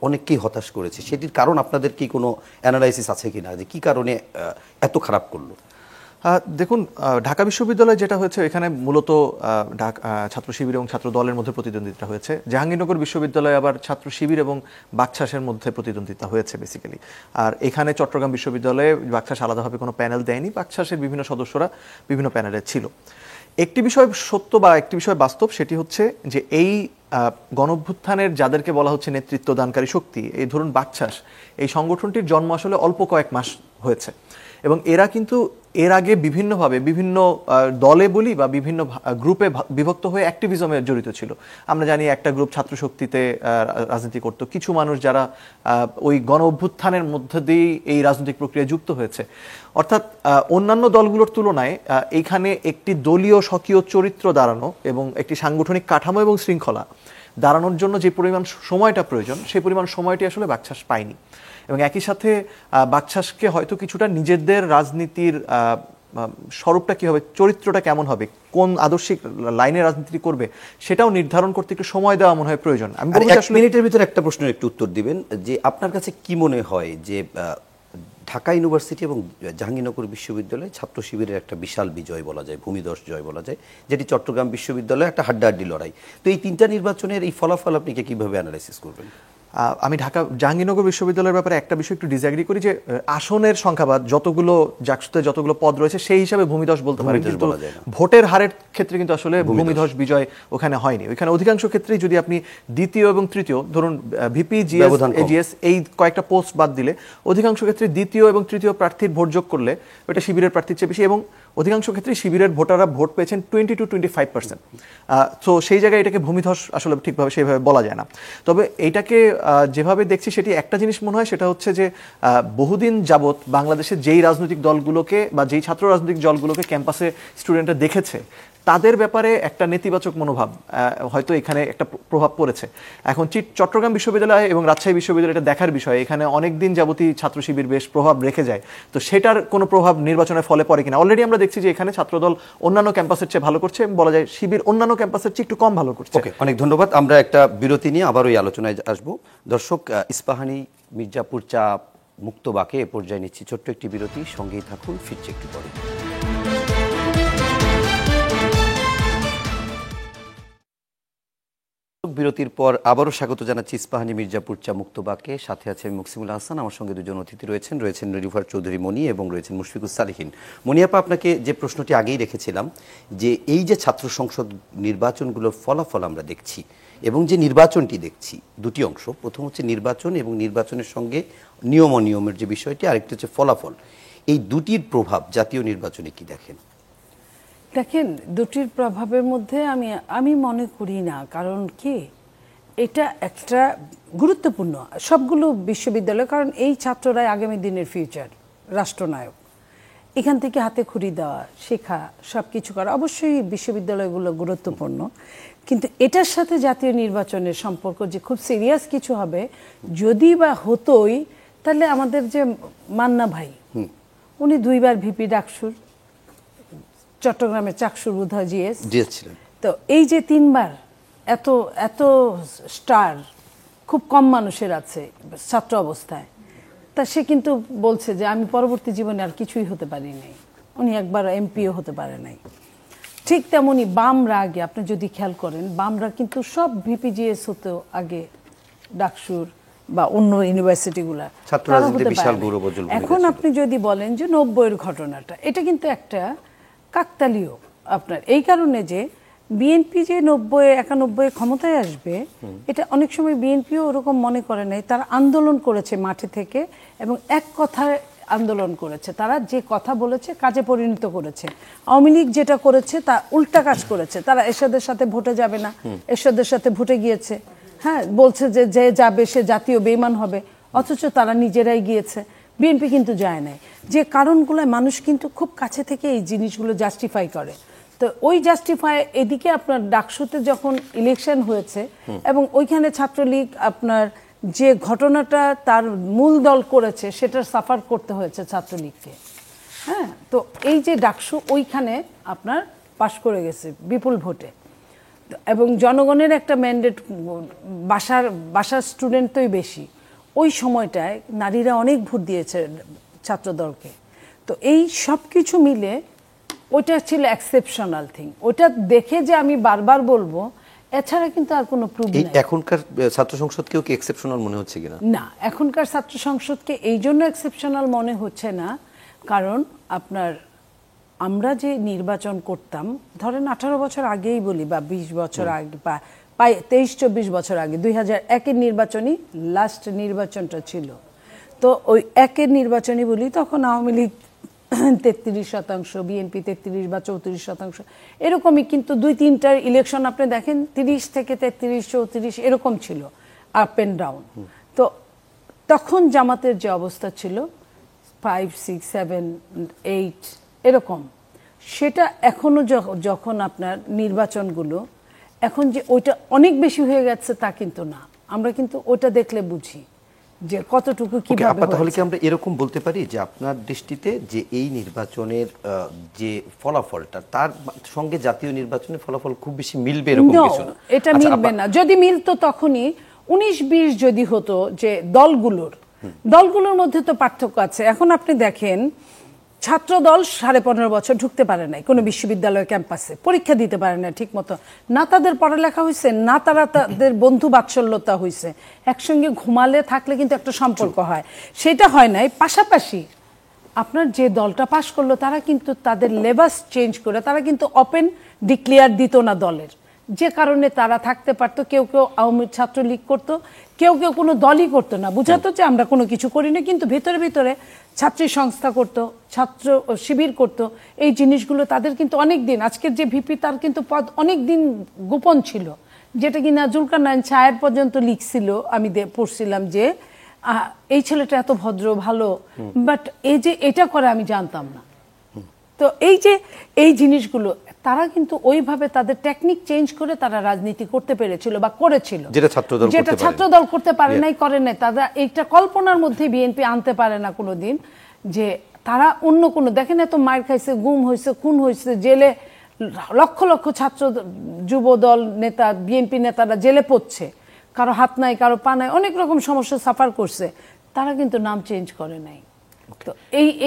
অনেককেই হতাশ করেছে। সেটির কারণ আপনাদের কি কোনো অ্যানালাইসিস আছে কিনা, যে কি কারণে এত খারাপ করলো? দেখুন, ঢাকা বিশ্ববিদ্যালয়ে যেটা হয়েছে, এখানে মূলত ছাত্র শিবির এবং ছাত্র দলের মধ্যে প্রতিদ্বন্দ্বিতা হয়েছে। জাহাঙ্গীরনগর বিশ্ববিদ্যালয়ে আবার ছাত্র শিবির এবং বাকশাসের মধ্যে প্রতিদ্বন্দ্বিতা হয়েছে বেসিক্যালি। আর এখানে চট্টগ্রাম বিশ্ববিদ্যালয়ে বাকশাস আলাদাভাবে কোনো প্যানেল দেয়নি, বাকশাসের বিভিন্ন সদস্যরা বিভিন্ন প্যানেলে ছিল। একটি বিষয় সত্য বা একটি বিষয় বাস্তব, সেটি হচ্ছে যে এই গণঅভ্যুত্থানের যাদেরকে বলা হচ্ছে নেতৃত্ব দানকারী শক্তি, এই ধরুন বাকশাস, এই সংগঠনটির জন্ম আসলে অল্প কয়েক মাস হয়েছে, এবং এরা কিন্তু এর আগে বিভিন্নভাবে বিভিন্ন দলে বলি বা বিভিন্ন গ্রুপে বিভক্ত হয়ে অ্যাক্টিভিজমে জড়িত ছিল। আমরা জানি একটা গ্রুপ ছাত্র শক্তিতে রাজনীতি করত, কিছু মানুষ যারা ওই গণ অভ্যুত্থানের মধ্য দিয়েই এই রাজনৈতিক প্রক্রিয়ায় যুক্ত হয়েছে। অর্থাৎ অন্যান্য দলগুলোর তুলনায় এইখানে একটি দলীয় স্বকীয় চরিত্র দাঁড়ানো এবং একটি সাংগঠনিক কাঠামো এবং শৃঙ্খলা দাঁড়ানোর জন্য যে পরিমাণ সময়টা প্রয়োজন, সেই পরিমাণ সময়টি আসলে বাকশাস পায়নি। এবং একই সাথে বাকশাসকে হয়তো কিছুটা নিজেদের রাজনীতির স্বরূপটা কী হবে, চরিত্রটা কেমন হবে, কোন আদর্শিক লাইনে রাজনীতি করবে, সেটাও নির্ধারণ করতে একটু সময় দেওয়া মনে হয় প্রয়োজন। আমি এক মিনিটের ভিতরে একটা প্রশ্নের একটু উত্তর দিবেন, যে আপনার কাছে কি মনে হয় যে ঢাকা ইউনিভার্সিটি এবং জাহাঙ্গীরনগর বিশ্ববিদ্যালয়ে ছাত্র শিবিরের একটা বিশাল বিজয় বলা যায়, ভূমিধস জয় বলা যায়, যেটি চট্টগ্রাম বিশ্ববিদ্যালয়ে একটা হাড্ডাহাড্ডি লড়াই, তো এই 3টা নির্বাচনের এই ফলাফল আপনি কিভাবে অ্যানালাইসিস করবেন? আমি জাহাঙ্গীরনগর বিশ্ববিদ্যালয়ের ব্যাপারে একটা বিষয় একটু ডিসএগ্রি করি, যে আসনের সংখ্যা বা যতগুলো জাকসুতে যতগুলো পদ রয়েছে সেই হিসাবে ভূমিধস বলতে পারি, কিন্তু ভোটের হারের ক্ষেত্রে কিন্তু আসলে ভূমিধস বিজয় ওখানে হয়নি। ওইখানে অধিকাংশ ক্ষেত্রেই যদি আপনি দ্বিতীয় এবং তৃতীয়, ধরুন ভিপি, জিএস, এজিএস, এই কয়েকটা পোস্ট বাদ দিলে অধিকাংশ ক্ষেত্রে দ্বিতীয় এবং তৃতীয় প্রার্থীর ভোট যোগ করলে ওটা শিবিরের প্রার্থীর চেয়ে বেশি, এবং অধিকাংশ ক্ষেত্রে শিবিরের ভোটাররা ভোট পেয়েছেন 20 to 25%। তো সেই জায়গায় এটাকে ভূমিধস আসলে ঠিকভাবে সেইভাবে বলা যায় না। তবে এইটাকে যেভাবে দেখছি, সেটি একটা জিনিস মনে হয়, সেটা হচ্ছে যে বহুদিন যাবৎ বাংলাদেশে যেই রাজনৈতিক দলগুলোকে বা যেই ছাত্র রাজনৈতিক দলগুলোকে ক্যাম্পাসে স্টুডেন্টরা দেখেছে, তাদের ব্যাপারে একটা নেতিবাচক মনোভাব হয়তো এখানে একটা প্রভাব পড়েছে। এখন চট্টগ্রাম বিশ্ববিদ্যালয় এবং রাজশাহী বিশ্ববিদ্যালয় এটা দেখার বিষয়, এখানে অনেক দিন যাবতই ছাত্র শিবির বেশ প্রভাব রেখে যায়, তো সেটার কোনো প্রভাব নির্বাচনের ফলে পড়ে কিনা। অলরেডি আমরা দেখছি যে এখানে ছাত্রদল অন্যান্য ক্যাম্পাসের চেয়ে ভালো করছে, বলা যায় শিবির অন্যান্য ক্যাম্পাসের চেয়ে একটু কম ভালো করছে। অনেক ধন্যবাদ। আমরা একটা বিরতি নিয়ে আবার ওই আলোচনায় আসবো। দর্শক, ইস্পাহানি, মির্জাপুর চা, মুক্তবাকে এ পর্যায়ে নিচ্ছি ছোট্ট একটি বিরতি, সঙ্গেই থাকুন, ফিরছে একটু পরে। বিরতির পর আবারও স্বাগত জানাচ্ছি ইস্পাহানি মির্জাপুর চা মুক্তবাকে। সাথে আছে মুকসিমুল হাসান, আমার সঙ্গে দুজন অতিথি রয়েছেন রিফার চৌধুরী মনি এবং রয়েছেন মুশফিকুস সালিহিন। মনিয়াপা, আপনাকে যে প্রশ্নটি আগেই রেখেছিলাম যে এই যে ছাত্র সংসদ নির্বাচনগুলোর ফলাফল আমরা দেখছি এবং যে নির্বাচনটি দেখছি, দুটি অংশ, প্রথম হচ্ছে নির্বাচন এবং নির্বাচনের সঙ্গে নিয়ম অনিয়মের যে বিষয়টি, আরেকটি হচ্ছে ফলাফল। এই দুটির প্রভাব জাতীয় নির্বাচনে কি দেখেন? দেখেন, দুটির প্রভাবের মধ্যে আমি মনে করি না, কারণ কি এটা একটা গুরুত্বপূর্ণ সবগুলো বিশ্ববিদ্যালয়, কারণ এই ছাত্ররাই আগামী দিনের ফিউচার, রাষ্ট্রনায়ক। এখান থেকে হাতে খড়ি দেওয়া, শেখা, সব কিছু করা, অবশ্যই বিশ্ববিদ্যালয়গুলো গুরুত্বপূর্ণ, কিন্তু এটার সাথে জাতীয় নির্বাচনের সম্পর্ক যে খুব সিরিয়াস কিছু হবে, যদি বা হতোই, তাহলে আমাদের যে মান্না ভাই, উনি 2 বার ভিপি ডাকসুর, চট্টগ্রামের চাকসুর বোধহয় জিএস ছিলেন। তো এই যে 3 বার এত এত স্টার খুব কম মানুষের আছে ছাত্র অবস্থায়, তা সে কিন্তু বলছে যে আমি পরবর্তী জীবনে আর কিছুই হতে পারি নাই। উনি একবার এমপিও হতে পারে নাই। ঠিক তেমনি বামরা আগে, আপনি যদি খেয়াল করেন, বামরা কিন্তু সব ভিপিজিএস হতো আগে ডাকসুর বা অন্য ইউনিভার্সিটিগুলা। এখন আপনি যদি বলেন যে 90-এর ঘটনাটা, এটা কিন্তু একটা কাকতালীয় আপনার, এই কারণে যে বিএনপি যে 90-91 ক্ষমতায় আসবে, এটা অনেক সময় বিএনপিও ওরকম মনে করে নাই। তারা আন্দোলন করেছে মাঠে থেকে এবং এক কথায় আন্দোলন করেছে। তারা যে কথা বলেছে কাজে পরিণত করেছে। আওয়ামী লীগ যেটা করেছে তা উল্টা কাজ করেছে। তারা এরশাদের সাথে ভোটে যাবে না, এরশাদের সাথে ভোটে গিয়েছে। হ্যাঁ, বলছে যে যে যাবে সে জাতীয় বেঈমান হবে, অথচ তারা নিজেরাই গিয়েছে। বিএনপি কিন্তু যায় নাই। যে কারণগুলো মানুষ কিন্তু খুব কাছে থেকে এই জিনিসগুলো জাস্টিফাই করে। তো ওই জাস্টিফাই এদিকে আপনার ডাকসুতে যখন ইলেকশন হয়েছে এবং ওইখানে ছাত্রলীগ আপনার যে ঘটনাটা তার মূল দল করেছে, সেটার সাফার করতে হয়েছে ছাত্রলীগকে। হ্যাঁ, তো এই যে ডাকসু ওইখানে আপনার পাশ করে গেছে বিপুল ভোটে, এবং জনগণের একটা ম্যান্ডেট, বাসার স্টুডেন্ট তোই বেশি। ওই সময়টায় নারীরা অনেক ভোট দিয়েছে ছাত্রদলকে। তো এই সব কিছু মিলে ওইটা ছিল এক্সেপশনাল থিং। ওটা দেখে যে আমি বারবার বলবো, এছাড়া কিন্তু আর কোনো প্রুফ নেই। এখনকার ছাত্র সংসদকেও কি এক্সেপশনাল মনে হচ্ছে কিনা? না, এখনকার ছাত্র সংসদকে এই জন্য এক্সেপশনাল মনে হচ্ছে না, কারণ আপনার আমরা যে নির্বাচন করতাম, ধরেন 18 বছর আগেই বলি বা 20 বছর আগে বা 23-24 বছর আগে, 2001-এর নির্বাচনই লাস্ট নির্বাচনটা ছিল। তো ওই 1-এর নির্বাচনই বলি, তখন আওয়ামী লীগ 33%, বিএনপি 33 বা 34%, এরকমই। কিন্তু 2-3টার ইলেকশন আপনি দেখেন 30 থেকে 33, 34 এরকম ছিল, আপ অ্যান্ড ডাউন। তো তখন জামাতের যে অবস্থা ছিল 5, 6, 7, 8 এরকম, সেটা এখনো যখন আপনার নির্বাচনগুলো এখন যে ওইটা অনেক বেশি হয়ে গেছে তা কিন্তু না। আমরা কিন্তু ওটা দেখলে বুঝি যে কতটুকু কিভাবে। তাহলে কি আমরা এরকম বলতে পারি যে আপনার দৃষ্টিতে যে এই নির্বাচনের যে ফলাফলটা, তার সঙ্গে জাতীয় নির্বাচনের ফলাফল খুব বেশি মিলবে এরকম কিছু না? এটা মিলবে না। যদি মিলতো তখনই 19-20 যদি হতো, যে দলগুলোর মধ্যে তো পার্থক্য আছে। এখন আপনি দেখেন, ছাত্র দল 15.5 বছর ঢুকতে পারে নাই কোনো বিশ্ববিদ্যালয় ক্যাম্পাসে, পরীক্ষা দিতে পারে না ঠিক মতো, না তাদের পড়ালেখা হয়েছে, না তারা তাদের বন্ধু বাৎসল্যতা হয়েছে। একসঙ্গে ঘুমালে থাকলে কিন্তু একটা সম্পর্ক হয়, সেটা হয় নাই। পাশাপাশি আপনার যে দলটা পাশ করলো, তারা কিন্তু তাদের লেবাস চেঞ্জ করে, তারা কিন্তু ওপেন ডিক্লেয়ার দিত না দলের, যে কারণে তারা থাকতে পারতো। কেউ আওয়ামী ছাত্রলীগ করতো, কেউ কোনো দলই করতো না, বুঝাতো যে আমরা কোনো কিছু করি না, কিন্তু ভিতরে ভিতরে ছাত্রী সংস্থা করতো, ছাত্র শিবির করতো। এই জিনিসগুলো তাদের কিন্তু অনেক দিন, আজকের যে ভিপি তার কিন্তু পদ অনেক দিন গোপন ছিল, যেটা কিনা জুলকারনাইন ছায়ের পর্যন্ত লিখছিল। আমি পড়ছিলাম যে এই ছেলেটা এত ভদ্র ভালো, বাট এই যে এটা করে আমি জানতাম না। তো এই জিনিসগুলো তারা কিন্তু ওইভাবে তাদের টেকনিক চেঞ্জ করে তারা রাজনীতি করতে পেরেছিল বা করেছিল, যেটা ছাত্রদল করতে পারে নাই, করে নাই। তারা এইটা কল্পনার মধ্যে বিএনপি আনতে পারে না কোনোদিন, যে তারা অন্য কোনো, দেখেন এত মার খাইছে, গুম হয়েছে, খুন হয়েছে, জেলে লক্ষ লক্ষ ছাত্র যুব দল নেতা, বিএনপি নেতারা জেলে পড়ছে, কারো হাত নাই, কারো পা নাই, অনেক রকম সমস্যা সাফার করছে, তারা কিন্তু নাম চেঞ্জ করে নাই। তো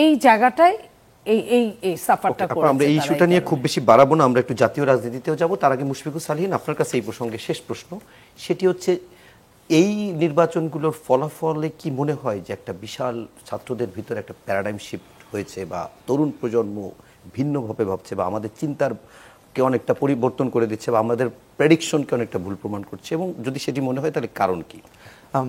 এই জায়গাটায় এই সাফারটা আপা, করেছে আমরা এই তারা ইস্যুটা নিয়ে কারণে। খুব বেশি বাড়াবো না, আমরা একটু জাতীয় রাজনীতিতেও যাব। তার আগে মুশফিকুর সালিহিন, আপনার কাছে এই প্রসঙ্গে শেষ প্রশ্ন, সেটি হচ্ছে এই নির্বাচনগুলোর ফলাফলে কি মনে হয় যে একটা বিশাল ছাত্রদের ভিতরে একটা প্যারাডাইম শিফট হয়েছে, বা তরুণ প্রজন্ম ভিন্নভাবে ভাবছে, বা আমাদের চিন্তার কে অনেকটা পরিবর্তন করে দিচ্ছে, বা আমাদের প্রেডিকশনকে অনেকটা ভুল প্রমাণ করছে, এবং যদি সেটি মনে হয় তাহলে কারণ কি?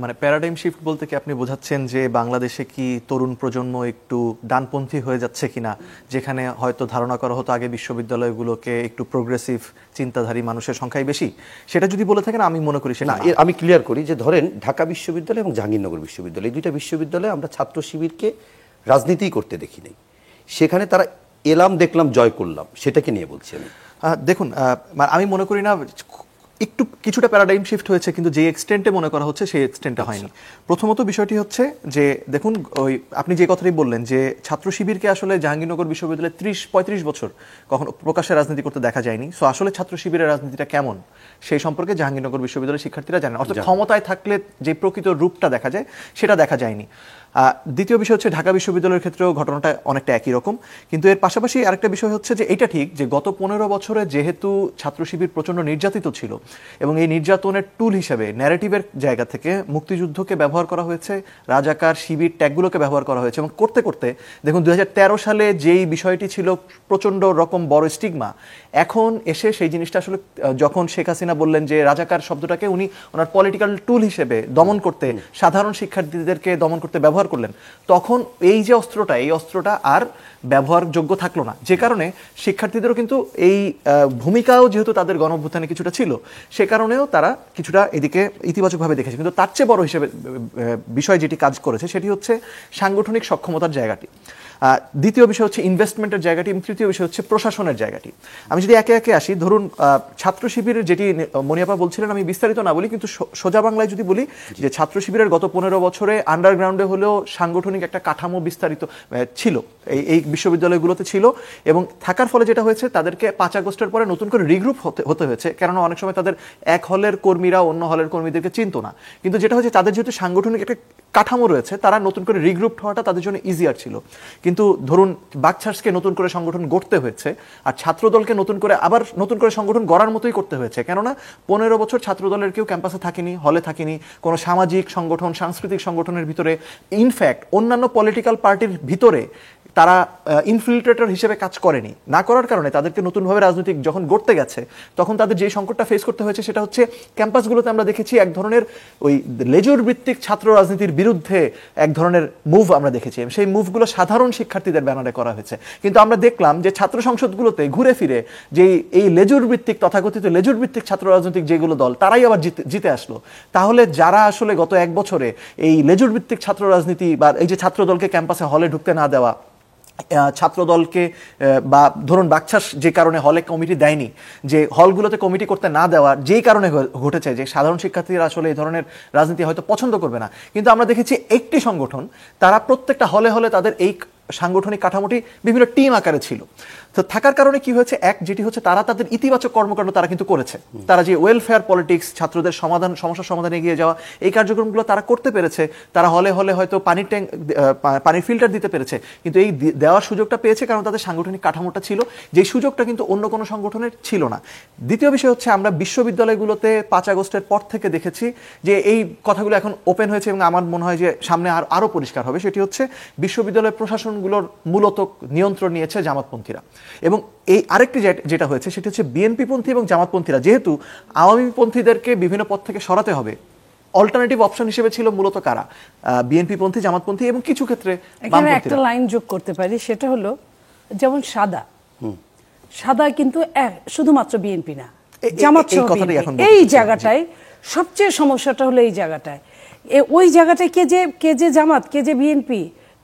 মানে প্যারাডাইম শিফট বলতে কি আপনি বোঝাচ্ছেন যে বাংলাদেশে কি তরুণ প্রজন্ম একটু ডানপন্থী হয়ে যাচ্ছে কিনা, যেখানে হয়তো ধারণা করা হতো আগে বিশ্ববিদ্যালয়গুলোকে একটু প্রোগ্রেসিভ চিন্তাধারী মানুষের সংখ্যাই বেশি, সেটা যদি বলে থাকেন আমি মনে করি সেটা না, আমি ক্লিয়ার করি যে ধরেন ঢাকা বিশ্ববিদ্যালয় এবং জাহাঙ্গীরনগর বিশ্ববিদ্যালয়, এই দুইটা বিশ্ববিদ্যালয়ে আমরা ছাত্র শিবিরকে রাজনীতিই করতে দেখি নাই। সেখানে তারা এলাম, দেখলাম, জয় করলাম, সেটাকে নিয়ে বলছি আমি। দেখুন, আমি মনে করি না, একটু কিছুটা প্যারাডাইম শিফট হয়েছে, কিন্তু যে এক্সটেন্টে মনে করা হচ্ছে সেই এক্সটেন্টে হয়নি। প্রথমত বিষয়টি হচ্ছে যে দেখুন, ওই আপনি যে কথাটি বললেন যে ছাত্র শিবিরকে আসলে জাহাঙ্গীরনগর বিশ্ববিদ্যালয়ে 30-35 বছর কখনো প্রকাশ্যে রাজনীতি করতে দেখা যায়নি। সো আসলে ছাত্র শিবিরের রাজনীতিটা কেমন সেই সম্পর্কে জাহাঙ্গীরনগর বিশ্ববিদ্যালয়ের শিক্ষার্থীরা জানেন, অর্থাৎ ক্ষমতায় থাকলে যে প্রকৃত রূপটা দেখা যায় সেটা দেখা যায়নি। দ্বিতীয় বিষয় হচ্ছে ঢাকা বিশ্ববিদ্যালয়ের ক্ষেত্রেও ঘটনাটা অনেকটা একই রকম, কিন্তু এর পাশাপাশি আরেকটা বিষয় হচ্ছে যে এটা ঠিক যে গত 15 বছরে যেহেতু ছাত্র শিবির প্রচণ্ড নির্যাতিত ছিল, এবং এই নির্যাতনের টুল হিসেবে ন্যারেটিভের জায়গা থেকে মুক্তিযুদ্ধকে ব্যবহার করা হয়েছে, রাজাকার শিবির ট্যাগগুলোকে ব্যবহার করা হয়েছে, এবং করতে করতে দেখুন 2013 সালে যেই বিষয়টি ছিল প্রচণ্ড রকম বড় স্টিগমা, এখন এসে সেই জিনিসটা আসলে যখন শেখ হাসিনা বললেন যে রাজাকার শব্দটাকে উনি ওনার পলিটিক্যাল টুল হিসেবে দমন করতে, সাধারণ শিক্ষার্থীদেরকে দমন করতে ব্যবহার করলেন, তখন এই যে অস্ত্রটা, এই অস্ত্রটা আর ব্যবহারযোগ্য থাকলো না, যে কারণে শিক্ষার্থীদেরও কিন্তু এই ভূমিকাও যেহেতু তাদের গণঅভ্যুত্থানে কিছুটা ছিল, সে কারণেও তারা কিছুটা এদিকে ইতিবাচকভাবে দেখেছে। কিন্তু তার চেয়ে বড় হিসেবে বিষয় যেটি কাজ করেছে সেটি হচ্ছে সাংগঠনিক সক্ষমতার জায়গাটি, দ্বিতীয় বিষয় হচ্ছে ইনভেস্টমেন্টের জায়গাটি, এবং তৃতীয় বিষয় হচ্ছে প্রশাসনের জায়গাটি। আমি যদি একে একে আসি, ধরুন ছাত্র শিবিরের যেটি মনিয়াপা বলছিলেন, আমি বিস্তারিত না বলি, কিন্তু সোজা বাংলায় যদি বলি যে ছাত্র শিবিরের গত 15 বছরে আন্ডারগ্রাউন্ডে হলেও সাংগঠনিক একটা কাঠামো বিস্তারিত ছিল, এই বিশ্ববিদ্যালয়গুলোতে ছিল, এবং থাকার ফলে যেটা হয়েছে তাদেরকে 5 আগস্টের পরে নতুন করে রিগ্রুপ হতে হয়েছে, কেননা অনেক সময় তাদের এক হলের কর্মীরা অন্য হলের কর্মীদেরকে চিনত না। কিন্তু যেটা হচ্ছে তাদের যেহেতু সাংগঠনিক একটা কাঠামো রয়েছে, তারা নতুন করে রিগ্রুপ হওয়াটা তাদের জন্য ইজিয়ার ছিল। কিন্তু ধরুন বাকছার্সকে নতুন করে সংগঠন গড়তে হয়েছে, আর ছাত্রদলকে নতুন করে সংগঠন গড়ার মতোই করতে হয়েছে, কেননা 15 বছর ছাত্রদলের কেউ ক্যাম্পাসে থাকেনি, হলে থাকেনি, কোনো সামাজিক সংগঠন, সাংস্কৃতিক সংগঠনের ভিতরে, ইনফ্যাক্ট অন্যান্য পলিটিক্যাল পার্টির ভিতরে তারা ইনফিল্ট্রেটর হিসেবে কাজ করেনি। না করার কারণে তাদেরকে নতুনভাবে রাজনৈতিক যখন গড়তে গেছে, তখন তাদের যে সংকটটা ফেস করতে হয়েছে সেটা হচ্ছে ক্যাম্পাসগুলোতে আমরা দেখেছি এক ধরনের ওই লেজুর ভিত্তিক ছাত্র রাজনীতির বিরুদ্ধে এক ধরনের মুভ আমরা দেখেছি, সেই মুভগুলো সাধারণ শিক্ষার্থীদের ব্যানারে করা হয়েছে। কিন্তু আমরা দেখলাম যে ছাত্র সংসদগুলোতে ঘুরে ফিরে যে এই লেজুর ভিত্তিক, তথাকথিত লেজুর ভিত্তিক ছাত্র রাজনৈতিক যেগুলো দল, তারাই আবার জিতে আসলো। তাহলে যারা আসলে গত 1 বছরে এই লেজুর ভিত্তিক ছাত্র রাজনীতি বা এই যে ছাত্র দলকে ক্যাম্পাসে হলে ঢুকতে না দেওয়া, ছাত্রদলকে বা ধরুন বাকছাস যে কারণে হলে কমিটি দেয়নি, যে হলগুলোতে কমিটি করতে না দেওয়ার যেই কারণে ঘটেছে, যে সাধারণ শিক্ষার্থীরা আসলে এই ধরনের রাজনীতি হয়তো পছন্দ করবে না, কিন্তু আমরা দেখেছি একটি সংগঠন তারা প্রত্যেকটা হলে হলে তাদের এই সাংগঠনিক কাঠামোটি বিভিন্ন টিম আকারে ছিল। তো থাকার কারণে কি হয়েছে, যেটি হচ্ছে তারা তাদের ইতিবাচক কর্মকাণ্ড তারা কিন্তু করেছে, তারা যে ওয়েলফেয়ার পলিটিক্স, ছাত্রদের সমস্যার সমাধানে এগিয়ে যাওয়া, এই কার্যক্রমগুলো তারা করতে পেরেছে। তারা হলে হলে হয়তো পানির ফিল্টার দিতে পেরেছে, কিন্তু এই দেওয়ার সুযোগটা পেয়েছে কারণ তাদের সাংগঠনিক কাঠামোটা ছিল, যে সুযোগটা কিন্তু অন্য কোনো সংগঠনের ছিল না। দ্বিতীয় বিষয় হচ্ছে আমরা বিশ্ববিদ্যালয়গুলোতে 5 আগস্টের পর থেকে দেখেছি যে এই কথাগুলো এখন ওপেন হয়েছে, এবং আমার মনে হয় যে সামনে আরও পরিষ্কার হবে। সেটি হচ্ছে বিশ্ববিদ্যালয় প্রশাসনগুলোর মূলত নিয়ন্ত্রণ নিয়েছে জামাতপন্থীরা, এবং এই আরেকটি যেটা হয়েছে সেটি হচ্ছে বিএনপিপন্থী এবং জামাতপন্থীরা, যেহেতু আওয়ামীপন্থীদেরকে বিভিন্ন পদ থেকে সরাতে হবে, অল্টারনেটিভ অপশন হিসেবে ছিল মূলত কারা, বিএনপিপন্থী, জামাতপন্থী, এবং কিছু ক্ষেত্রে এখানে একটা লাইন যোগ করতে পারি, সেটা হলো যেমন সাদা কিন্তু শুধুমাত্র বিএনপি না, জামাত সহ এই জায়গাটায় সবচেয়ে সমস্যাটা হলো এই জায়গাটায়, ওই জায়গাটায় কে যে জামাত, কে যে বিএনপি,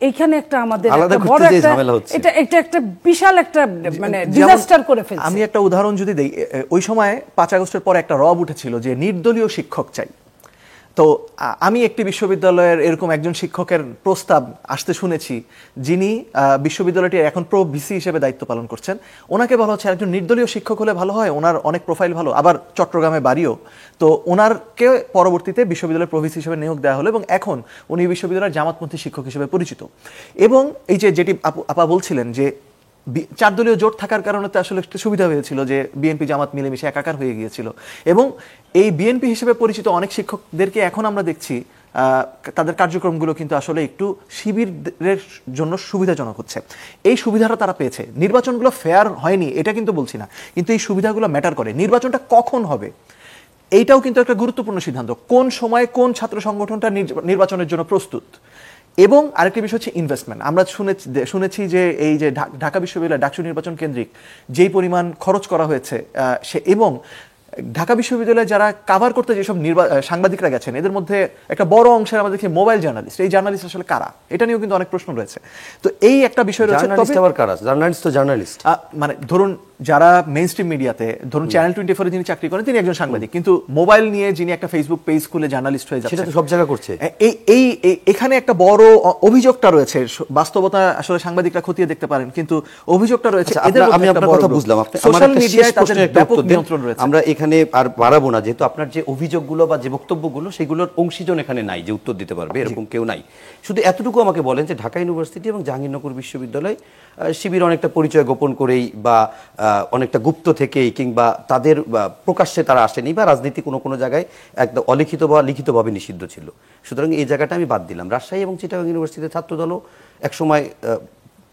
এইখানে একটা আমাদের বড় এটা একটা বিশাল একটা মানে ডিজাস্টার করে ফেলছে। আমি একটা উদাহরণ যদি দেই, ওই সময় 5 আগস্টের পর একটা রব উঠেছিল যে নির্দলীয় শিক্ষক চাই। তো আমি একটি বিশ্ববিদ্যালয়ের এরকম একজন শিক্ষকের প্রস্তাব আসতে শুনেছি, যিনি বিশ্ববিদ্যালয়টি এখন প্রো ভিসি হিসেবে দায়িত্ব পালন করছেন। ওনাকে বলা হচ্ছে একজন নির্দলীয় শিক্ষক হলে ভালো হয়, ওনার অনেক প্রোফাইল ভালো, আবার চট্টগ্রামে বাড়িও। তো ওনারকে পরবর্তীতে বিশ্ববিদ্যালয়ের প্রো ভিসি হিসেবে নিয়োগ দেওয়া হলো এবং এখন উনি বিশ্ববিদ্যালয়ের জামাতপন্থী শিক্ষক হিসেবে পরিচিত। এবং এই যে যেটি আপা বলছিলেন যে 4 দলীয় জোট থাকার কারণে তো আসলে একটা সুবিধা হয়েছিল যে বিএনপি জামাত মিলেমিশে একাকার হয়ে গিয়েছিল। এবং এই বিএনপি হিসেবে পরিচিত অনেক শিক্ষকদেরকে এখন আমরা দেখছি তাদের কার্যক্রমগুলো কিন্তু আসলে একটু শিবিরের জন্য সুবিধাজনক হচ্ছে। এই সুবিধাটা তারা পেয়েছে। নির্বাচনগুলো ফেয়ার হয়নি এটা কিন্তু বলছি না, কিন্তু এই সুবিধাগুলো ম্যাটার করে। নির্বাচনটা কখন হবে এইটাও কিন্তু একটা গুরুত্বপূর্ণ সিদ্ধান্ত। কোন সময়ে কোন ছাত্র সংগঠনটা নির্বাচনের জন্য প্রস্তুত। এবং আরেকটি বিষয় হচ্ছে ইনভেস্টমেন্ট। আমরা শুনেছি যে এই যে ঢাকা বিশ্ববিদ্যালয় ডাকসু নির্বাচন কেন্দ্রিক যেই পরিমাণ খরচ করা হয়েছে এবং ঢাকা বিশ্ববিদ্যালয়ে যারা কাভার করতে যেসব সাংবাদিকরা গেছেন এদের মধ্যে একটা বড় অংশের আমরা দেখি মোবাইল জার্নালিস্ট। এই জার্নালিস্ট আসলে কারা, এটা নিয়েও কিন্তু অনেক প্রশ্ন রয়েছে। তো এই একটা বিষয় রয়েছে। মানে ধরুন যারা মেইন স্ট্রিম মিডিয়াতে, ধরুন চ্যানেল 24 যিনি চাকরি করেন তিনি একজন সাংবাদিক, কিন্তু মোবাইল নিয়ে যিনি একটা ফেসবুক পেজ খুলে জার্নালিস্ট হয়ে যাচ্ছে, সেটা তো সব জায়গা করছে। এই এখানে একটা বড় অভিযোগটা রয়েছে। বাস্তবতা আসলে সাংবাদিকরা খতিয়ে দেখতে পারেন, কিন্তু অভিযোগটা রয়েছে এদের মধ্যে। আমি আপনার কথা বুঝলাম, সোশ্যাল মিডিয়ায় তাদের ব্যাপক নিয়ন্ত্রণ রয়েছে। আমরা এখানে আর বাড়াবো না, যেহেতু আপনার যে অভিযোগগুলো বা যে বক্তব্যগুলো সেগুলোর অংশীজন এখানে নাই যে উত্তর দিতে পারবে, এরকম কেউ নাই। শুধু এতটুকু আমাকে বলেন যে ঢাকা ইউনিভার্সিটি এবং জাহাঙ্গীরনগর বিশ্ববিদ্যালয় শিবির অনেকটা পরিচয় গোপন করেই বা অনেকটা গুপ্ত থেকেই কিংবা তাদের প্রকাশ্যে তারা আসেনি বা রাজনীতি কোনো কোনো জায়গায় একদম অলিখিত বা লিখিতভাবে নিষিদ্ধ ছিল। সুতরাং এই জায়গাটা আমি বাদ দিলাম। রাজশাহী এবং চিটাগাং ইউনিভার্সিটিতে ছাত্রদলও একসময়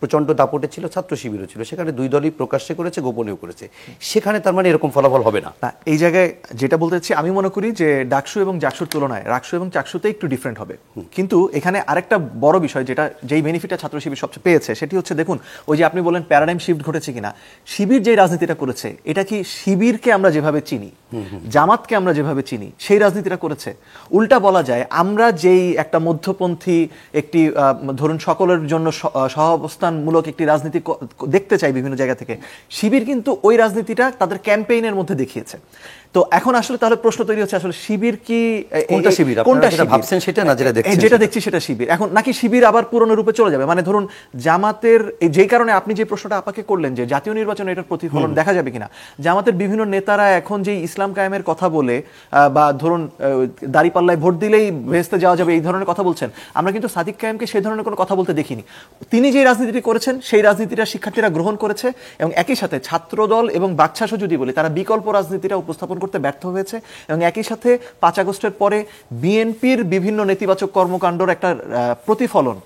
প্রচন্ড দাপটে ছিল, ছাত্র শিবিরও ছিল। সেখানে দুই দলই প্রকাশ্যে করেছে, গোপনেও করেছে। সেখানে তার মানে এরকম ফলাফল হবে না। এই জায়গায় যেটা বলতে চাচ্ছি, আমি মনে করি যে ডাকসু এবং জাকসুর তুলনায় রাকসু এবং চাকসুতে একটু ডিফারেন্ট হবে। কিন্তু এখানে আরেকটা বড় বিষয়, যেই বেনিফিটটা ছাত্র শিবির সবচেয়ে পেয়েছে, সেটি হচ্ছে দেখুন ওই যে আপনি বলেন প্যারাডাইম শিফট ঘটেছে কিনা। শিবির যে রাজনীতিটা করেছে, এটা কি শিবিরকে আমরা যেভাবে চিনি, জামাতকে আমরা যেভাবে চিনি, সেই রাজনীতিটা করেছে? উল্টা বলা যায়, আমরা যেই একটা মধ্যপন্থী একটি ধরুন সকলের জন্য সহাবস্থানমূলক একটি রাজনীতি দেখতে চাই বিভিন্ন জায়গা থেকে, শিবির কিন্তু ওই রাজনীতিটা তাদের ক্যাম্পেইনের মধ্যে দেখিয়েছে। তো এখন আসলে তাহলে প্রশ্ন তৈরি হচ্ছে, আসলে শিবির কি কোনটা শিবির, কোনটা ভাবছেন সেটা না, যেটা দেখছি সেটা শিবির এখন, নাকি শিবির আবার পুরনো রূপে চলে যাবে? মানে ধরুন জামাতের যেই কারণে আপনি যে প্রশ্নটা আপাকে করলেন যে জাতীয় নির্বাচনে এটার প্রতিফলন দেখা যাবে কিনা, জামাতের বিভিন্ন নেতারা এখন যে ইসলাম কায়েমের কথা বলে বা ধরুন দাঁড়িপাল্লায় ভোট দিলেই ভেস্তে যাওয়া যাবে এই ধরনের কথা বলছেন, আমরা কিন্তু সাদিক কায়েমকে সেই ধরনের কোনো কথা বলতে দেখিনি। তিনি যে রাজনীতিটি করেছেন সেই রাজনীতিটা শিক্ষার্থীরা গ্রহণ করেছে এবং একই সাথে ছাত্রদল এবং বাকশাসও যদি বলি, তারা বিকল্প রাজনীতিটা উপস্থাপন করতে ব্যর্থ হয়েছে। এবং একই সাথে 5 আগস্টের পরে বিএনপির বিভিন্ন নেতিবাচক কর্মকাণ্ডর একটা প্রতিফলন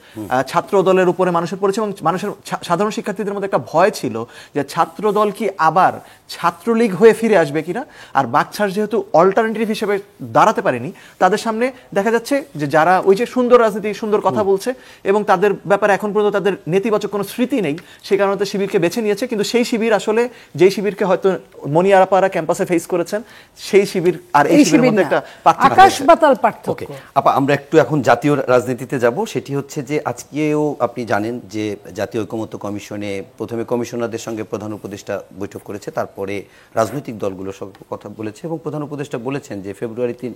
ছাত্রদলের উপরে মানুষের পড়েছে এবং মানুষের সাধারণ শিক্ষার্থীদের মধ্যে একটা ভয় ছিল যে ছাত্রদল কি আবার ছাত্রলীগ হয়ে ফিরে আসবে কিনা। আর বাকশাস যেহেতু অল্টারনেটিভ হিসেবে দাঁড়াতে পারেনি, তাদের সামনে দেখা যাচ্ছে যে যারা ওই যে সুন্দর রাজনীতি, সুন্দর কথা বলছে এবং তাদের ব্যাপারে এখন পর্যন্ত তাদের নেতিবাচক কোনো স্মৃতি নেই, সেই কারণে শিবিরকে বেছে নিয়েছে। কিন্তু সেই শিবির আসলে যেই শিবিরকে হয়তো মনি আরাপারা ক্যাম্পাসে ফেস করেছেন, সেই শিবির আর এই শিবিরের মধ্যে একটা আকাশ পাতাল পার্থক্য। আপা আমরা একটু এখন জাতীয় রাজনীতিতে যাব। সেটি হচ্ছে যে আজকেও আপনি জানেন যে জাতীয় ঐকমত্য কমিশনে প্রথমে কমিশনারদের সঙ্গে প্রধান উপদেষ্টা বৈঠক করেছে, তারপরে রাজনৈতিক দলগুলোর সঙ্গে কথা বলেছে এবং প্রধান উপদেষ্টা বলেছেন যে ফেব্রুয়ারিতে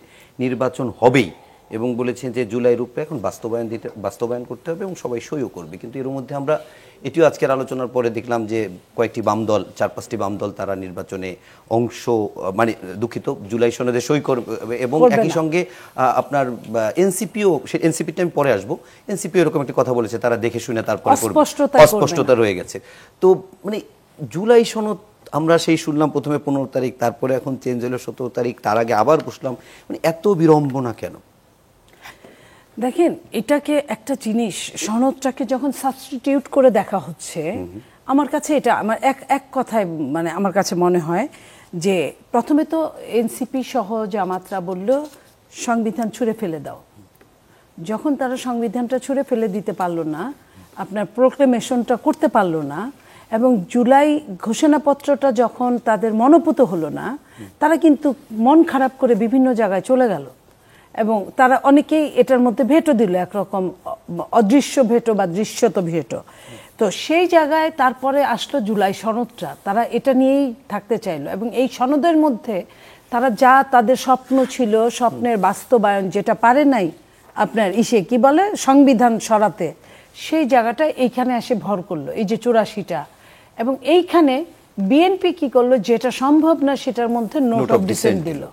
নির্বাচন হবেই এবং বলেছেন যে জুলাই রূপে এখন বাস্তবায়ন করতে হবে এবং সবাই সইও করবে। কিন্তু এর মধ্যে আমরা এটিও আজকের আলোচনার পরে দেখলাম যে কয়েকটি বাম দল, 4-5টি বাম দল তারা নির্বাচনে অংশ মানে দুঃখিত জুলাই সনদে সই করবে এবং একই সঙ্গে আপনার এনসিপিও, এনসিপিটা আমি পরে আসবো, এনসিপি এরকম একটি কথা বলেছে তারা দেখে শুনে তারপরে অস্পষ্টতা রয়ে গেছে। তো মানে জুলাই সনদ আমরা সেই শুনলাম প্রথমে 15 তারিখ, তারপরে এখন চেঞ্জ হলো 17 তারিখ, তার আগে আবার বসলাম, মানে এত বিড়ম্বনা কেন? দেখেন, এটাকে একটা জিনিস সনদটাকে যখন সাবস্টিটিউট করে দেখা হচ্ছে, আমার কাছে এটা আমার এক কথায় মানে আমার কাছে মনে হয় যে প্রথমে তো এনসিপি সহ জামাতরা বলল সংবিধান ছুঁড়ে ফেলে দাও। যখন তারা সংবিধানটা ছুঁড়ে ফেলে দিতে পারলো না, আপনার প্রোক্লেমেশনটা করতে পারলো না এবং জুলাই ঘোষণাপত্রটা যখন তাদের মনোপুত হলো না, তারা কিন্তু মন খারাপ করে বিভিন্ন জায়গায় চলে গেল এবং তারা অনেকেই এটার মধ্যে ভেটো দিল, একরকম অদৃশ্য ভেটো বা দৃশ্যত ভেটো। তো সেই জায়গায় তারপরে আসলো জুলাই সনদটা, তারা এটা নিয়েই থাকতে চাইলো এবং এই সনদের মধ্যে তারা যা তাদের স্বপ্ন ছিল, স্বপ্নের বাস্তবায়ন যেটা পারে নাই আপনার কি বলে সংবিধান সরাতে, সেই জায়গাটা এইখানে এসে ভর করলো, এই যে 84টা। এবং এইখানে বিএনপি কি করলো, যেটা সম্ভব না সেটার মধ্যে নোট অফ ডিসেন্ট দিল।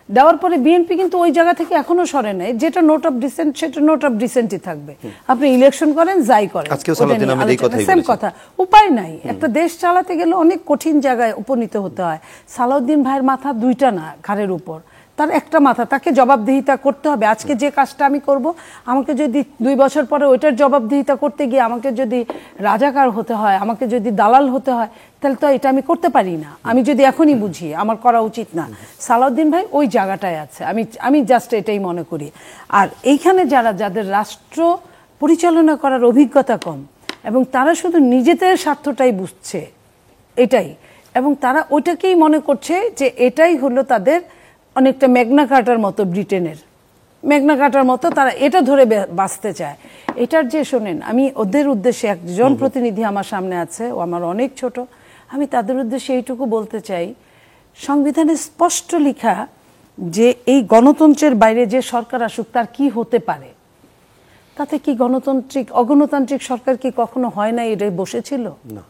দেওয়ার পরে বিএনপি কিন্তু ওই জায়গা থেকে এখনো সরে নাই, যেটা নোট অফ ডিসেন্ট সেটা নোট অফ ডিসেন্টই থাকবে। আপনি ইলেকশন করেন, যাই করেন, সেম কথা, উপায় নাই। একটা দেশ চালাতে গেলে অনেক কঠিন জায়গায় উপনীত হতে হয়। সালাউদ্দিন ভাইয়ের মাথা দুইটা না ঘাড়ের উপর, তার একটা মাথা, তাকে জবাবদিহিতা করতে হবে। আজকে যে কাজটা আমি করব, আমাকে যদি 2 বছর পরে ওইটার জবাবদিহিতা করতে গিয়ে আমাকে যদি রাজাকার হতে হয়, আমাকে যদি দালাল হতে হয়, তাহলে তো এটা আমি করতে পারি না। আমি যদি এখনই বুঝি আমার করা উচিত না। সালাউদ্দিন ভাই ওই জায়গাটায় আছে, আমি জাস্ট এটাই মনে করি। আর এইখানে যাদের রাষ্ট্র পরিচালনা করার অভিজ্ঞতা কম, এবং তারা শুধু নিজেদের স্বার্থটাই বুঝছে এটাই, এবং তারা ওইটাকেই মনে করছে যে এটাই হলো তাদের অনেকটা ম্যাগনা কার্টার মতো, ব্রিটেনের ম্যাগনা কার্টার মতো, তারা এটা ধরে বাঁচতে চায়। এটার যে শোনেন, আমি ওদের উদ্দেশ্যে, একজন প্রতিনিধি আমার সামনে আছে, ও আমার অনেক ছোট, আমি তাদের উদ্দেশ্যে এইটুকু বলতে চাই, সংবিধানে স্পষ্ট লেখা যে এই গণতন্ত্রের বাইরে যে সরকার আসুক তার কি হতে পারে। তাতে কি অগণতান্ত্রিক সরকার কি কখনো হয় না? এটা বসেছিল না,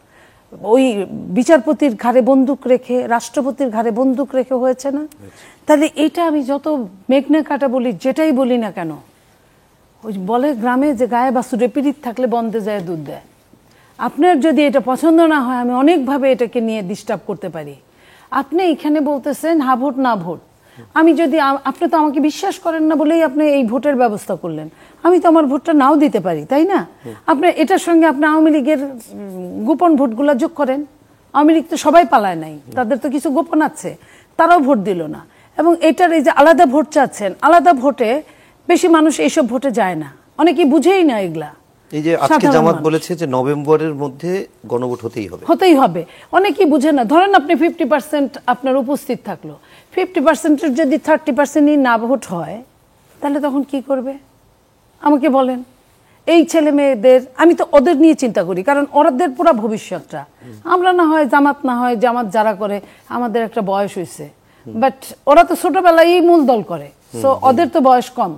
ওই বিচারপতির ঘাড়ে বন্দুক রেখে, রাষ্ট্রপতির ঘাড়ে বন্দুক রেখে হয়েছে না? তাহলে এটা আমি যত মেঘনা কাটা বলি, যেটাই বলি না কেন, ওই বলে গ্রামে যে গায়ে বাছুরে পিরিত থাকলে বন্ধে যায় দুধ দেয়। আপনার যদি এটা পছন্দ না হয়, আমি অনেকভাবে এটাকে নিয়ে ডিস্টার্ব করতে পারি। আপনি এখানে বলতেছেন হা ভোট না ভোট, আমি যদি, আপনি তো আমাকে বিশ্বাস করেন না বলেই আপনি এই ভোটের ব্যবস্থা করলেন। আমি তো আমার ভোটটা নাও দিতে পারি, তাই না? আপনি এটার সঙ্গে আপনি আওয়ামী লীগের গোপন ভোটগুলো যোগ করেন। আওয়ামী লীগ তো সবাই পালায় নাই, তাদের তো কিছু গোপন আছে, তারাও ভোট দিল না। এবং এটার এই যে আলাদা ভোট চাচ্ছেন, আলাদা ভোটে বেশি মানুষ এইসব ভোটে যায় না, অনেকেই বুঝেই না এগুলা। এই যে আজকে জামাত বলেছে যে নভেম্বরের মধ্যে গণভোট হতেই হবে, অনেকেই বুঝে না। ধরেন আপনি 50% আপনার উপস্থিত থাকলো, 50%-এর যদি 30%ই না ভোট হয়, তাহলে তখন কি করবে আমাকে বলেন? এই ছেলে মেয়েদের, আমি তো ওদের নিয়ে চিন্তা করি, কারণ ওদের পুরো ভবিষ্যৎটা। আমরা না হয় জামাত যারা করে, আমাদের একটা বয়স হয়েছে, বাট ওরা তো ছোটবেলায় মূল দল করে, সো ওদের তো বয়স কম,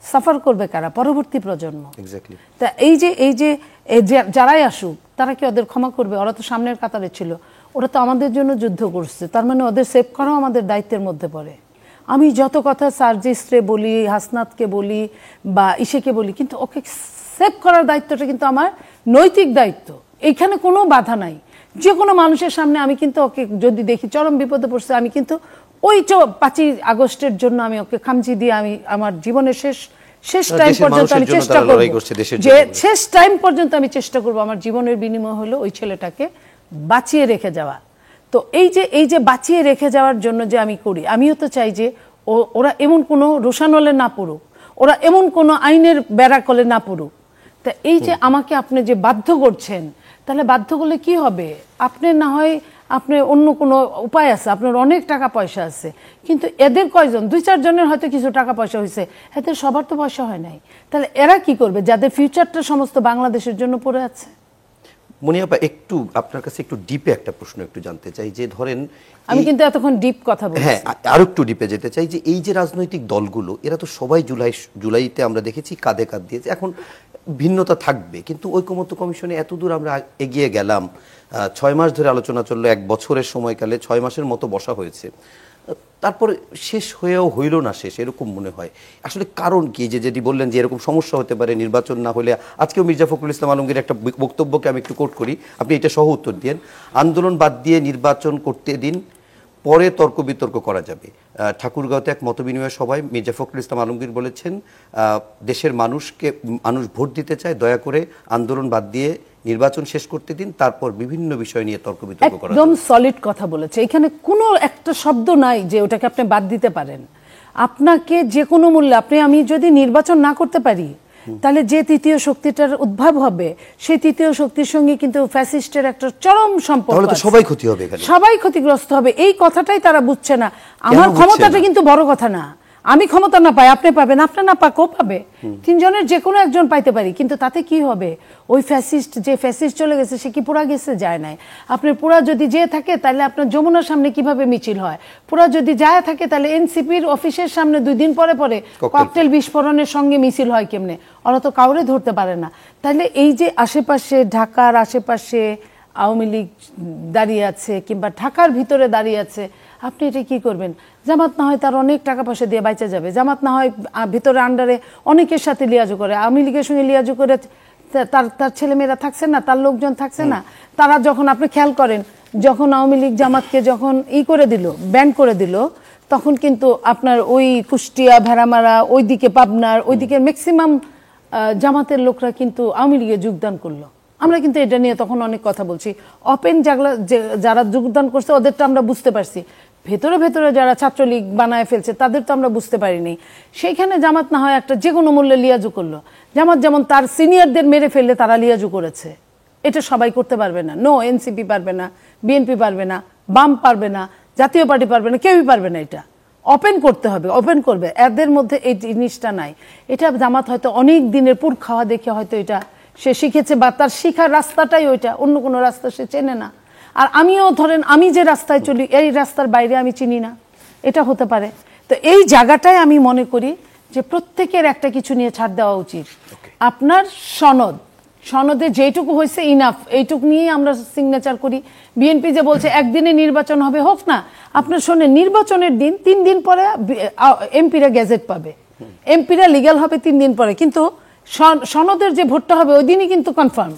সাফার করবে কারা? পরবর্তী প্রজন্ম। তা এই যে যারাই আসুক, তারা কি ওদের ক্ষমা করবে? ওরা তো সামনের কাতারে ছিল, ওরা তো আমাদের জন্য যুদ্ধ করছে, তার মানে ওদের সেভ করাও আমাদের দায়িত্বের মধ্যে পড়ে। আমি যত কথা সার্জিস্টে বলি, হাসনাতকে বলি বা ইসেকে বলি, কিন্তু ওকে সেভ করার দায়িত্বটা কিন্তু আমার নৈতিক দায়িত্ব। এইখানে কোনো বাধা নাই। যে কোনো মানুষের সামনে আমি কিন্তু ওকে যদি দেখি চরম বিপদে পড়ছে, আমি কিন্তু ওই 5ই আগস্টের জন্য আমি ওকে খামচি দিয়ে আমি আমার জীবনের শেষ টাইম পর্যন্ত আমি চেষ্টা করব, যে শেষ টাইম পর্যন্ত আমি চেষ্টা করব আমার জীবনের বিনিময় হলো ওই ছেলেটাকে বাঁচিয়ে রেখে যাওয়া। তো এই যে বাঁচিয়ে রেখে যাওয়ার জন্য যে আমি করি, আমিও তো চাই যে ওরা এমন কোনো রোষানলে না পড়ুক, ওরা এমন কোনো আইনের বেড়াকলে না পড়ুক। তা এই যে আমাকে আপনি যে বাধ্য করছেন, তাহলে বাধ্য করলে কি হবে? আপনি না হয় আপনার অন্য কোনো উপায় আছে, আপনার অনেক টাকা পয়সা আছে, কিন্তু এদের কয়জন? 2-4 জনের হয়তো কিছু টাকা পয়সা হয়েছে, এদের সবার তো পয়সা হয় নাই। তাহলে এরা কি করবে, যাদের ফিউচারটা সমস্ত বাংলাদেশের জন্য পড়ে আছে? মনিয়াপা, একটু আপনার কাছে একটু ডিপে একটা প্রশ্ন একটু জানতে চাই, যে ধরেন আমি কিন্তু এতক্ষণ ডিপ কথা বলছি, হ্যাঁ আরো একটু ডিপে যেতে চাই, যে এই যে রাজনৈতিক দলগুলো, এরা তো সবাই জুলাইতে আমরা দেখেছি কাঁধে কাঁধ দিয়েছে। এখন ভিন্নতা থাকবে, কিন্তু ঐকমত্য কমিশনে এতদূর আমরা এগিয়ে গেলাম, 6 মাস ধরে আলোচনা চললো, 1 বছরের সময়কালে 6 মাসের মতো বসা হয়েছে, তারপরে শেষ হয়েও হইল না শেষ, এরকম মনে হয়। আসলে কারণ কি? যেটি বললেন যে এরকম সমস্যা হতে পারে নির্বাচন না হলে, আজকেও মির্জা ফখরুল ইসলাম আলমগীর একটা বক্তব্যকে আমি একটু কোট করি, আপনি এটা সহ উত্তর দিন। আন্দোলন বাদ দিয়ে নির্বাচন করতে দিন, পরে তর্ক বিতর্ক করা যাবে। ঠাকুরগাঁওতে এক মতবিনিময় সভায় মির্জা ফখরুল ইসলাম আলমগীর বলেছেন, দেশের মানুষ ভোট দিতে চায়, দয়া করে আন্দোলন বাদ দিয়ে নির্বাচন শেষ করতে দিন, তারপর বিভিন্ন বিষয় নিয়ে তর্ক বিতর্ক করা। একদম সলিড কথা বলেছে, এখানে কোনো একটা শব্দ নাই যে ওটাকে আপনি বাদ দিতে পারেন। আপনাকে যে কোনো মূল্যে, আমি যদি নির্বাচন না করতে পারি, তাহলে যে তৃতীয় শক্তিটার উদ্ভব হবে, সেই তৃতীয় শক্তির সঙ্গে কিন্তু ফ্যাসিস্টের একটা চরম সম্পর্ক আছে, সবাই ক্ষতি হবে, সবাই ক্ষতিগ্রস্ত হবে। এই কথাটাই তারা বুঝছে না। আমার ক্ষমতাটা কিন্তু বড় কথা না, আমি ক্ষমতা না পাই আপনি পাবেন, আপনি না পাক ও পাবে, তিনজনের যে কোনো একজন পাইতে পারি, কিন্তু তাতে কি হবে? ওই ফ্যাসিস্ট, যে ফ্যাসিস্ট চলে গেছে সে কি পুরা গেছে? যায় নাই। আপনার পুরা যদি যেয়ে থাকে তাহলে আপনার যমুনার সামনে কিভাবে মিছিল হয়? পুরা যদি যায় থাকে তাহলে এনসিপির অফিসের সামনে 2 দিন পরে পরে ককটেল বিস্ফোরণের সঙ্গে মিছিল হয় কেমনে? ওরা তো কাউরে ধরতে পারে না। তাহলে এই যে আশেপাশে, ঢাকার আশেপাশে আওয়ামী লীগ দাঁড়িয়ে আছে কিংবা ঢাকার ভিতরে দাঁড়িয়ে আছে, আপনি এটা কি করবেন? জামাত না হয় তার অনেক টাকা পয়সা দিয়ে বাইচা যাবে, জামাত না হয় ভিতরে আন্ডারে অনেকের সাথে লিয়াজু করে, আওয়ামী লীগের সঙ্গে লিয়াজু করে তার ছেলেমেয়েরা থাকছে না, তার লোকজন থাকছে না। তারা যখন, আপনি খেয়াল করেন, যখন আওয়ামী লীগ জামাতকে যখন করে দিল, ব্যান করে দিল, তখন কিন্তু আপনার ওই কুষ্টিয়া, ভেড়ামারা, ওইদিকে পাবনার ওইদিকে ম্যাক্সিমাম জামাতের লোকরা কিন্তু আওয়ামী লীগে যোগদান করলো। আমরা কিন্তু এটা নিয়ে তখন অনেক কথা বলছি। ওপেন যারা যোগদান করছে ওদেরটা আমরা বুঝতে পারছি, ভেতরে ভেতরে যারা ছাত্রলীগ বানায় ফেলছে তাদের তো আমরা বুঝতে পারিনি। সেইখানে জামাত না হয় একটা যে কোনো মূল্যে লিয়াজু করলো। জামাত যেমন তার সিনিয়রদের মেরে ফেললে তারা লিয়াজু করেছে, এটা সবাই করতে পারবে না। নো, এনসিপি পারবে না, বিএনপি পারবে না, বাম পারবে না, জাতীয় পার্টি পারবে না, কেউই পারবে না। এটা ওপেন করতে হবে, ওপেন করবে। এদের মধ্যে এই জিনিসটা নাই। এটা জামাত হয়তো অনেক দিনের পুর খাওয়া দেখে হয়তো এটা সে শিখেছে, বা তার শিখার রাস্তাটাই ওইটা, অন্য কোনো রাস্তা সে চেনে না। আর আমিও ধরেন আমি যে রাস্তায় চলি এই রাস্তার বাইরে আমি চিনি না, এটা হতে পারে। তো এই জায়গাটায় আমি মনে করি যে প্রত্যেকের একটা কিছু নিয়ে ছাড় দেওয়া উচিত। আপনার সনদে যেটুকু হয়েছে ইনাফ, এইটুকু নিয়েই আমরা সিগনেচার করি। বিএনপি যে বলছে একদিনে নির্বাচন হবে, হোক না। আপনার শোনেন, নির্বাচনের দিন 3 দিন পরে এমপিরা গেজেট পাবে, এমপিরা লিগ্যাল হবে 3 দিন পরে, কিন্তু সনদের যে ভোটটা হবে ওই দিনই কিন্তু কনফার্ম,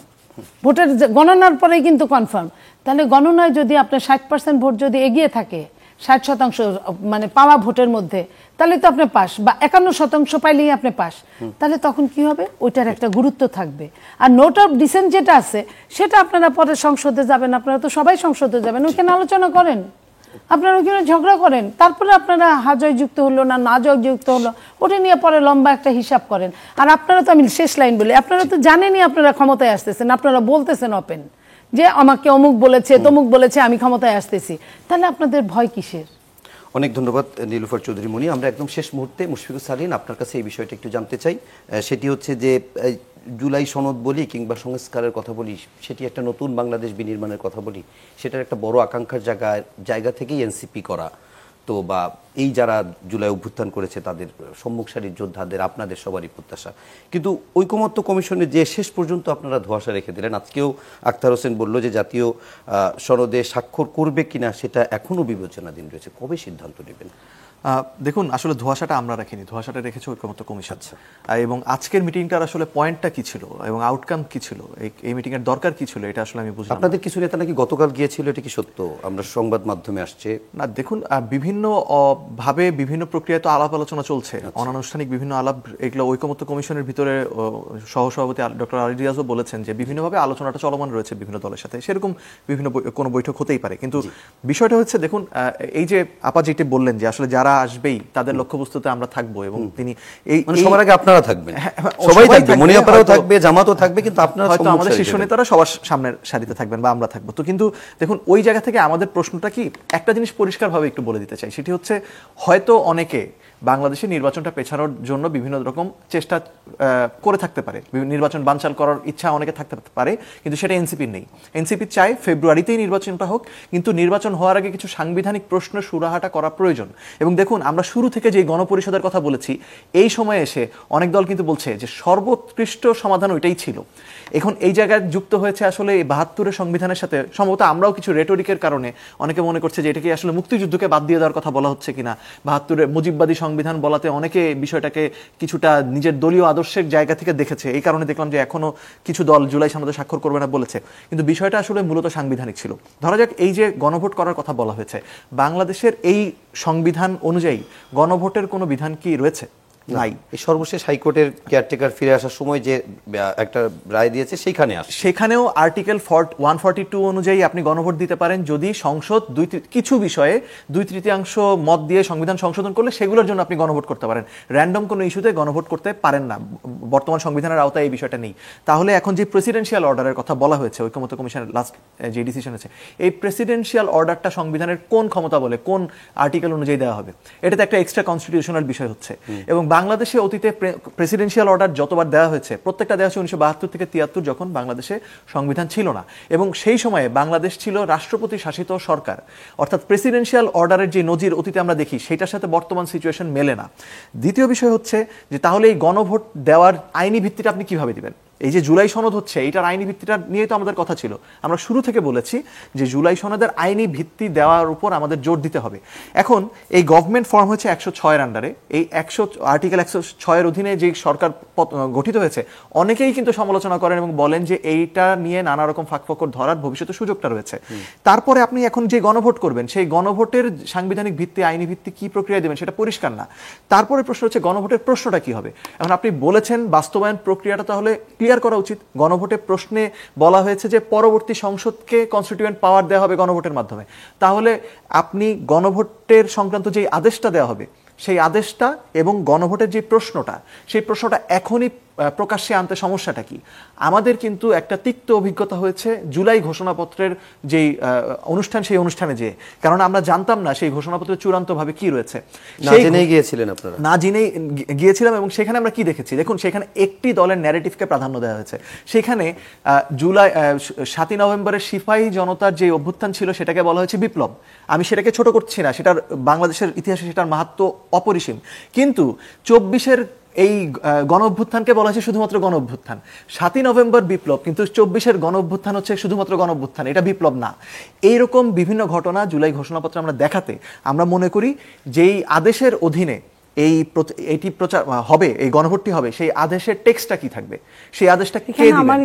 ভোটের গণনার পরেই কিন্তু কনফার্ম। তাহলে গণনায় যদি আপনার 60% ভোট যদি এগিয়ে থাকে, 60% মানে পাওয়া ভোটের মধ্যে, তাহলে তো আপনি পাস, বা 51% পাইলেই আপনি পাস। তাহলে তখন কি হবে? ওইটার একটা গুরুত্ব থাকবে। আর নোট অফ ডিসেন্ট যেটা আছে সেটা আপনারা পরে সংসদে যাবেন, আপনারা তো সবাই সংসদে যাবেন, ওইখানে আলোচনা করেন, আপনারা ওইখানে ঝগড়া করেন, তারপরে আপনারা হাজয় যুক্ত হলো না না জয় যুক্ত হলো ওটা নিয়ে পরে লম্বা একটা হিসাব করেন। আর আপনারা তো, আমি শেষ লাইন বলি, আপনারা তো জানেনই আপনারা ক্ষমতায় আসতেছেন, আপনারা বলতেছেন ওপেন যে আমাকে অমুক বলেছে তমুক বলেছে আমি ক্ষমতায় আসতেছি, তাহলে আপনাদের ভয় কিসের? অনেক ধন্যবাদ নীলুফার চৌধুরী মনি। আমরা একদম শেষ মুহূর্তে মুশফিকুর সালিন আপনার কাছে এই বিষয়টা একটু জানতে চাই। সেটি হচ্ছে যে জুলাই সনদ বলি কিংবা সংস্কারের কথা বলি, সেটি একটা নতুন বাংলাদেশ বিনির্মাণের কথা বলি, সেটার একটা বড় আকাঙ্ক্ষার জায়গা থেকেই এনসিপি করা। তো বা এই যারা জুলাই অভ্যুত্থান করেছে তাদের সম্মুখ সারির যোদ্ধাদের, আপনাদের সবারই প্রত্যাশা। কিন্তু ঐকমত্য কমিশনে যে শেষ পর্যন্ত আপনারা ধোঁয়াশা রেখে দিলেন, আজকেও আখতার হোসেন বলল যে জাতীয় সনদে স্বাক্ষর করবে কিনা সেটা এখনও বিবেচনাধীন রয়েছে, কবে সিদ্ধান্ত নেবেন? দেখুন, আসলে ধোঁয়াশাটা আমরা রাখিনি, ধোঁয়াশাটা রেখেছে ঐকমত্য কমিশন। এবং আজকের মিটিংটার আসলে পয়েন্টটা কি ছিল এবং আউটকাম কি ছিল, এই মিটিং এর দরকার কি ছিল, এটা আসলে আমি বুঝলাম। আপনাদের কিছু নেতা নাকি গতকাল গিয়েছিল, এটা কি সত্য? আমরা সংবাদ মাধ্যমে আসছে। না, দেখুন, বিভিন্ন ভাবে বিভিন্ন প্রক্রিয়ায় তো আলাপ আলোচনা চলছে, অনানুষ্ঠানিক বিভিন্ন আলাপ, এগুলো ঐকমত্য কমিশনের ভিতরে সহসভাপতি ডক্টর আলী রিয়াজও বলেছেন যে বিভিন্নভাবে আলোচনাটা চলমান রয়েছে বিভিন্ন দলের সাথে, সেরকম বিভিন্ন কোনো বৈঠক হতেই পারে। কিন্তু বিষয়টা হচ্ছে, দেখুন, এই যে আপা যেটি বললেন যে আসলে যারা আসবেই তাদের লক্ষ্যবস্তুতে আমরা থাকবো, এবং তিনি এই সবার আগে আপনারা থাকবেন, সবাই থাকবে, মনিয়াপাড়াও থাকবে, জামাতও থাকবে, কিন্তু আপনারা হয়তো আমাদের শীর্ষ নেতারা সবার সামনের সারিতে থাকবেন বা আমরা থাকবো। তো কিন্তু দেখুন, ওই জায়গা থেকে আমাদের প্রশ্নটা কি, একটা জিনিস পরিষ্কারভাবে একটু বলে দিতে চাই, সেটি হচ্ছে হয়তো অনেকে বাংলাদেশের নির্বাচনটা পেছানোর জন্য বিভিন্ন রকম চেষ্টা করে থাকতে পারে, নির্বাচন বানচাল করার ইচ্ছা অনেকে থাকতে পারে, কিন্তু সেটা এনসিপির নেই। এনসিপি চায় ফেব্রুয়ারিতেই নির্বাচনটা হোক, কিন্তু নির্বাচন হওয়ার আগে কিছু সাংবিধানিক প্রশ্ন সুরাহাটা করা প্রয়োজন। এবং দেখুন, আমরা শুরু থেকে যে গণপরিষদের কথা বলেছি, এই সময়ে এসে অনেক দল কিন্তু বলছে যে সর্বোৎকৃষ্ট সমাধান ওইটাই ছিল। এখন এই জায়গায় যুক্ত হয়েছে আসলে এই ৭২-এর সংবিধানের সাথে, সম্ভবত আমরাও কিছু রেটরিকের কারণে অনেকে মনে করছে যে এটাকে আসলে মুক্তিযুদ্ধকে বাদ দিয়ে দেওয়ার কথা বলা হচ্ছে কিনা, ৭২-এর মুজিববাদী সংবিধান বলাতে অনেকে বিষয়টাকে কিছুটা নিজের দলীয় আদর্শের জায়গা থেকে দেখেছে। এই কারণে দেখলাম যে এখনো কিছু দল জুলাই সনদে স্বাক্ষর করবে না বলেছে, কিন্তু বিষয়টা আসলে মূলত সাংবিধানিক ছিল। ধরা যাক এই যে গণভোট করার কথা বলা হয়েছে, বাংলাদেশের এই সংবিধান অনুযায়ী গণভোটের কোনো বিধান কি রয়েছে? নাই। এই সর্বশেষ হাইকোর্টের কেয়ারটেকার ফিরে আসার সময় যে একটা রায় দিয়েছে সেইখানে আসে। সেখানেও আর্টিকেল 142 অনুযায়ী আপনি গণভোট দিতে পারেন যদি সংসদ কিছু বিষয়ে 2/3 মত দিয়ে সংবিধান সংশোধন করলে সেগুলোর জন্য আপনি গণভোট করতে পারেন। র্যান্ডম কোনো ইস্যুতে গণভোট করতে পারেন না, বর্তমান সংবিধানের আওতায় এই বিষয়টা নেই। তাহলে এখন যে প্রেসিডেন্সিয়াল অর্ডারের কথা বলা হয়েছে ঐকমত্য কমিশনের লাস্ট যে ডিসিশন আছে, এই প্রেসিডেন্সিয়াল অর্ডারটা সংবিধানের কোন ক্ষমতা বলে, কোন আর্টিকেল অনুযায়ী দেওয়া হবে, এটাতে একটা এক্সট্রা কনস্টিটিউশনাল বিষয় হচ্ছে। এবং বাংলাদেশে অতীতে প্রেসিডেন্সিয়াল অর্ডার যতবার দেওয়া হয়েছে প্রত্যেকটা দেওয়া হয়েছে 1972 থেকে 73, যখন বাংলাদেশে সংবিধান ছিল না, এবং সেই সময়ে বাংলাদেশ ছিল রাষ্ট্রপতি শাসিত সরকার। অর্থাৎ প্রেসিডেন্সিয়াল অর্ডারের যে নজির অতীতে আমরা দেখি সেটার সাথে বর্তমান সিচুয়েশন মেলে না। দ্বিতীয় বিষয় হচ্ছে যে তাহলে এই গণভোট দেওয়ার আইনি ভিত্তিটা আপনি কিভাবে দিবেন? এই যে জুলাই সনদ হচ্ছে, এইটার আইনি ভিত্তিটা নিয়ে তো আমাদের কথা ছিল। আমরা শুরু থেকে বলেছি যে জুলাই সনদের আইনি ভিত্তি দেওয়ার উপর আমাদের জোর দিতে হবে। এখন এই গভর্নমেন্ট ফর্ম হচ্ছে 106 আন্ডারে, এই আর্টিকেল 106 অধীনে যে সরকার গঠিত হয়েছে, অনেকেই কিন্তু সমালোচনা করেন এবং বলেন যে এইটা নিয়ে নানা রকম ফাঁকফোকর ধরার ভবিষ্যতে সুযোগটা রয়েছে। তারপরে আপনি এখন যে গণভোট করবেন, সেই গণভোটের সাংবিধানিক ভিত্তি, আইনি ভিত্তি কি প্রক্রিয়া দেবেন সেটা পরিষ্কার না। তারপরে প্রশ্ন হচ্ছে গণভোটের প্রশ্নটা কি হবে। এখন আপনি বলেছেন বাস্তবায়ন প্রক্রিয়াটা তাহলে ক্লিয়ার করা উচিত। গণভোটের প্রশ্নে বলা হয়েছে যে পরবর্তী সংসদকে কনস্টিটিউয়েন্ট পাওয়ার দেওয়া হবে গণভোটের মাধ্যমে। তাহলে আপনি গণভোটের সংক্রান্ত যে আদেশটা দেওয়া হবে, সেই আদেশটা এবং গণভোটের যে প্রশ্নটা, সেই প্রশ্নটা এখনই প্রকাশ্যে আনতে সমস্যাটা কি? আমাদের কিন্তু একটা তিক্ত অভিজ্ঞতা হয়েছে জুলাই ঘোষণাপত্রের যেই অনুষ্ঠান, সেই অনুষ্ঠানে যে, কারণ আমরা জানতাম না সেই ঘোষণাপত্রের চূড়ান্তভাবে কি রয়েছে। না জেনেই গিয়েছিলেন আপনারা? না জেনেই গিয়েছিলাম, এবং সেখানে আমরা কি দেখেছি দেখুন, সেখানে একটি দলের ন্যারেটিভকে প্রাধান্য দেওয়া হয়েছে। সেখানে 7ই নভেম্বরের সিপাহী জনতার যে অভ্যুত্থান ছিল সেটাকে বলা হয়েছে বিপ্লব। আমি সেটাকে ছোট করছি না, সেটার বাংলাদেশের ইতিহাসে সেটার মাহাত্ম্য অপরিসীম। কিন্তু 24-এর এই গণ অভ্যুত্থানকে বলা হয়েছে শুধুমাত্র গণ অভ্যুত্থান। 7ই নভেম্বর বিপ্লব, কিন্তু 24-এর গণ অভ্যুত্থান হচ্ছে শুধুমাত্র গণ অভ্যুত্থান, এটা বিপ্লব না। এইরকম বিভিন্ন ঘটনা জুলাই ঘোষণাপত্রে আমরা দেখাতে আমরা মনে করি যেই আদেশের অধীনে এটি প্রচার হবে, এই গণভোটটি হবে, সেই আদেশের টেক্সটটা কি থাকবে, সেই আদেশটা কে দিবেন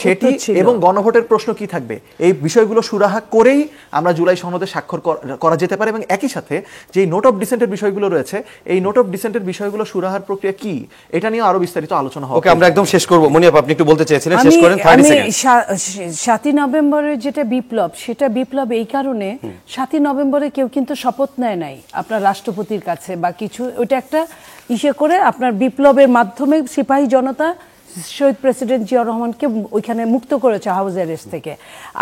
সেটি, এবং গণভোটের প্রশ্ন কি থাকবে, এই বিষয়গুলো সুরাহা করেই আমরা জুলাই সনদে স্বাক্ষর করা যেতে পারে। এবং একই সাথে যে নোট অফ ডিসেন্টের বিষয়গুলো রয়েছে, এই নোট অফ ডিসেন্টের বিষয়গুলো সুরাহার প্রক্রিয়া কি, এটা নিয়ে আরো বিস্তারিত আলোচনা হবে। ওকে, আমরা একদম শেষ করব। মনিয়াপ, আপনি একটু বলতে চেয়েছিলেন, শেষ করেন। 30 সেকেন্ড। 7ই নভেম্বরের যেটা বিপ্লব, সেটা বিপ্লব এই কারণে 7ই নভেম্বরে কেউ কিন্তু শপথ নেয় নাই আপনার রাষ্ট্রপতির কাছে বা কিছু, ওইটা একটা ইসে করে আপনার বিপ্লবের মাধ্যমে সিপাহী জনতা শহীদ প্রেসিডেন্ট জিয়াউর রহমানকে ওইখানে মুক্ত করেছে হাউস অ্যারেস্ট থেকে।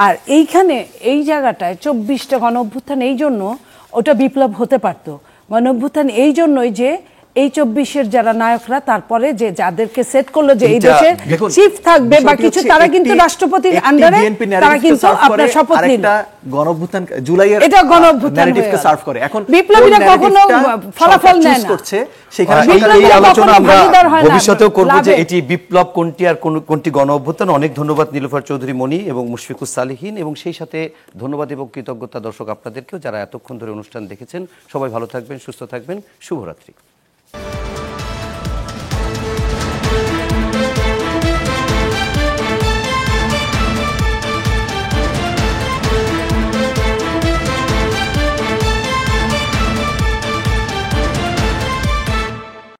আর এইখানে এই জায়গাটায় 24টা গণ অভ্যুত্থান, এই জন্য ওটা বিপ্লব হতে পারতো। গণ অভ্যুত্থান এই জন্যই যে এই 24-এর যারা নায়করা তারপরে যে যাদেরকে সেট করলো যে এই দেশের চিফ থাকবে বা কিছু, তারা কিন্তু রাষ্ট্রপতির আন্ডারে, তারা কিন্তু আপনার শপথ নিল। গণঅভ্যুত্থান জুলাইয়ের এটা গণঅভ্যুত্থান ন্যারেটিভকে সার্ভ করে। এখন বিপ্লবীরা কখনো ফলাফল নেয় না করছে, সেখানে এই আলোচনা আমরা ভবিষ্যতেও করব যে এটি বিপ্লব কোনটি আর কোনটি গণঅভ্যুত্থান। অনেক ধন্যবাদ নীলুফার চৌধুরী মনি এবং মুশফিকুস সালিহিন, এবং সেই সাথে ধন্যবাদ এবং কৃতজ্ঞতা দর্শক আপনাদেরকেও যারা এতক্ষণ ধরে অনুষ্ঠান দেখেছেন। সবাই ভালো থাকবেন, সুস্থ থাকবেন, শুভরাত্রি।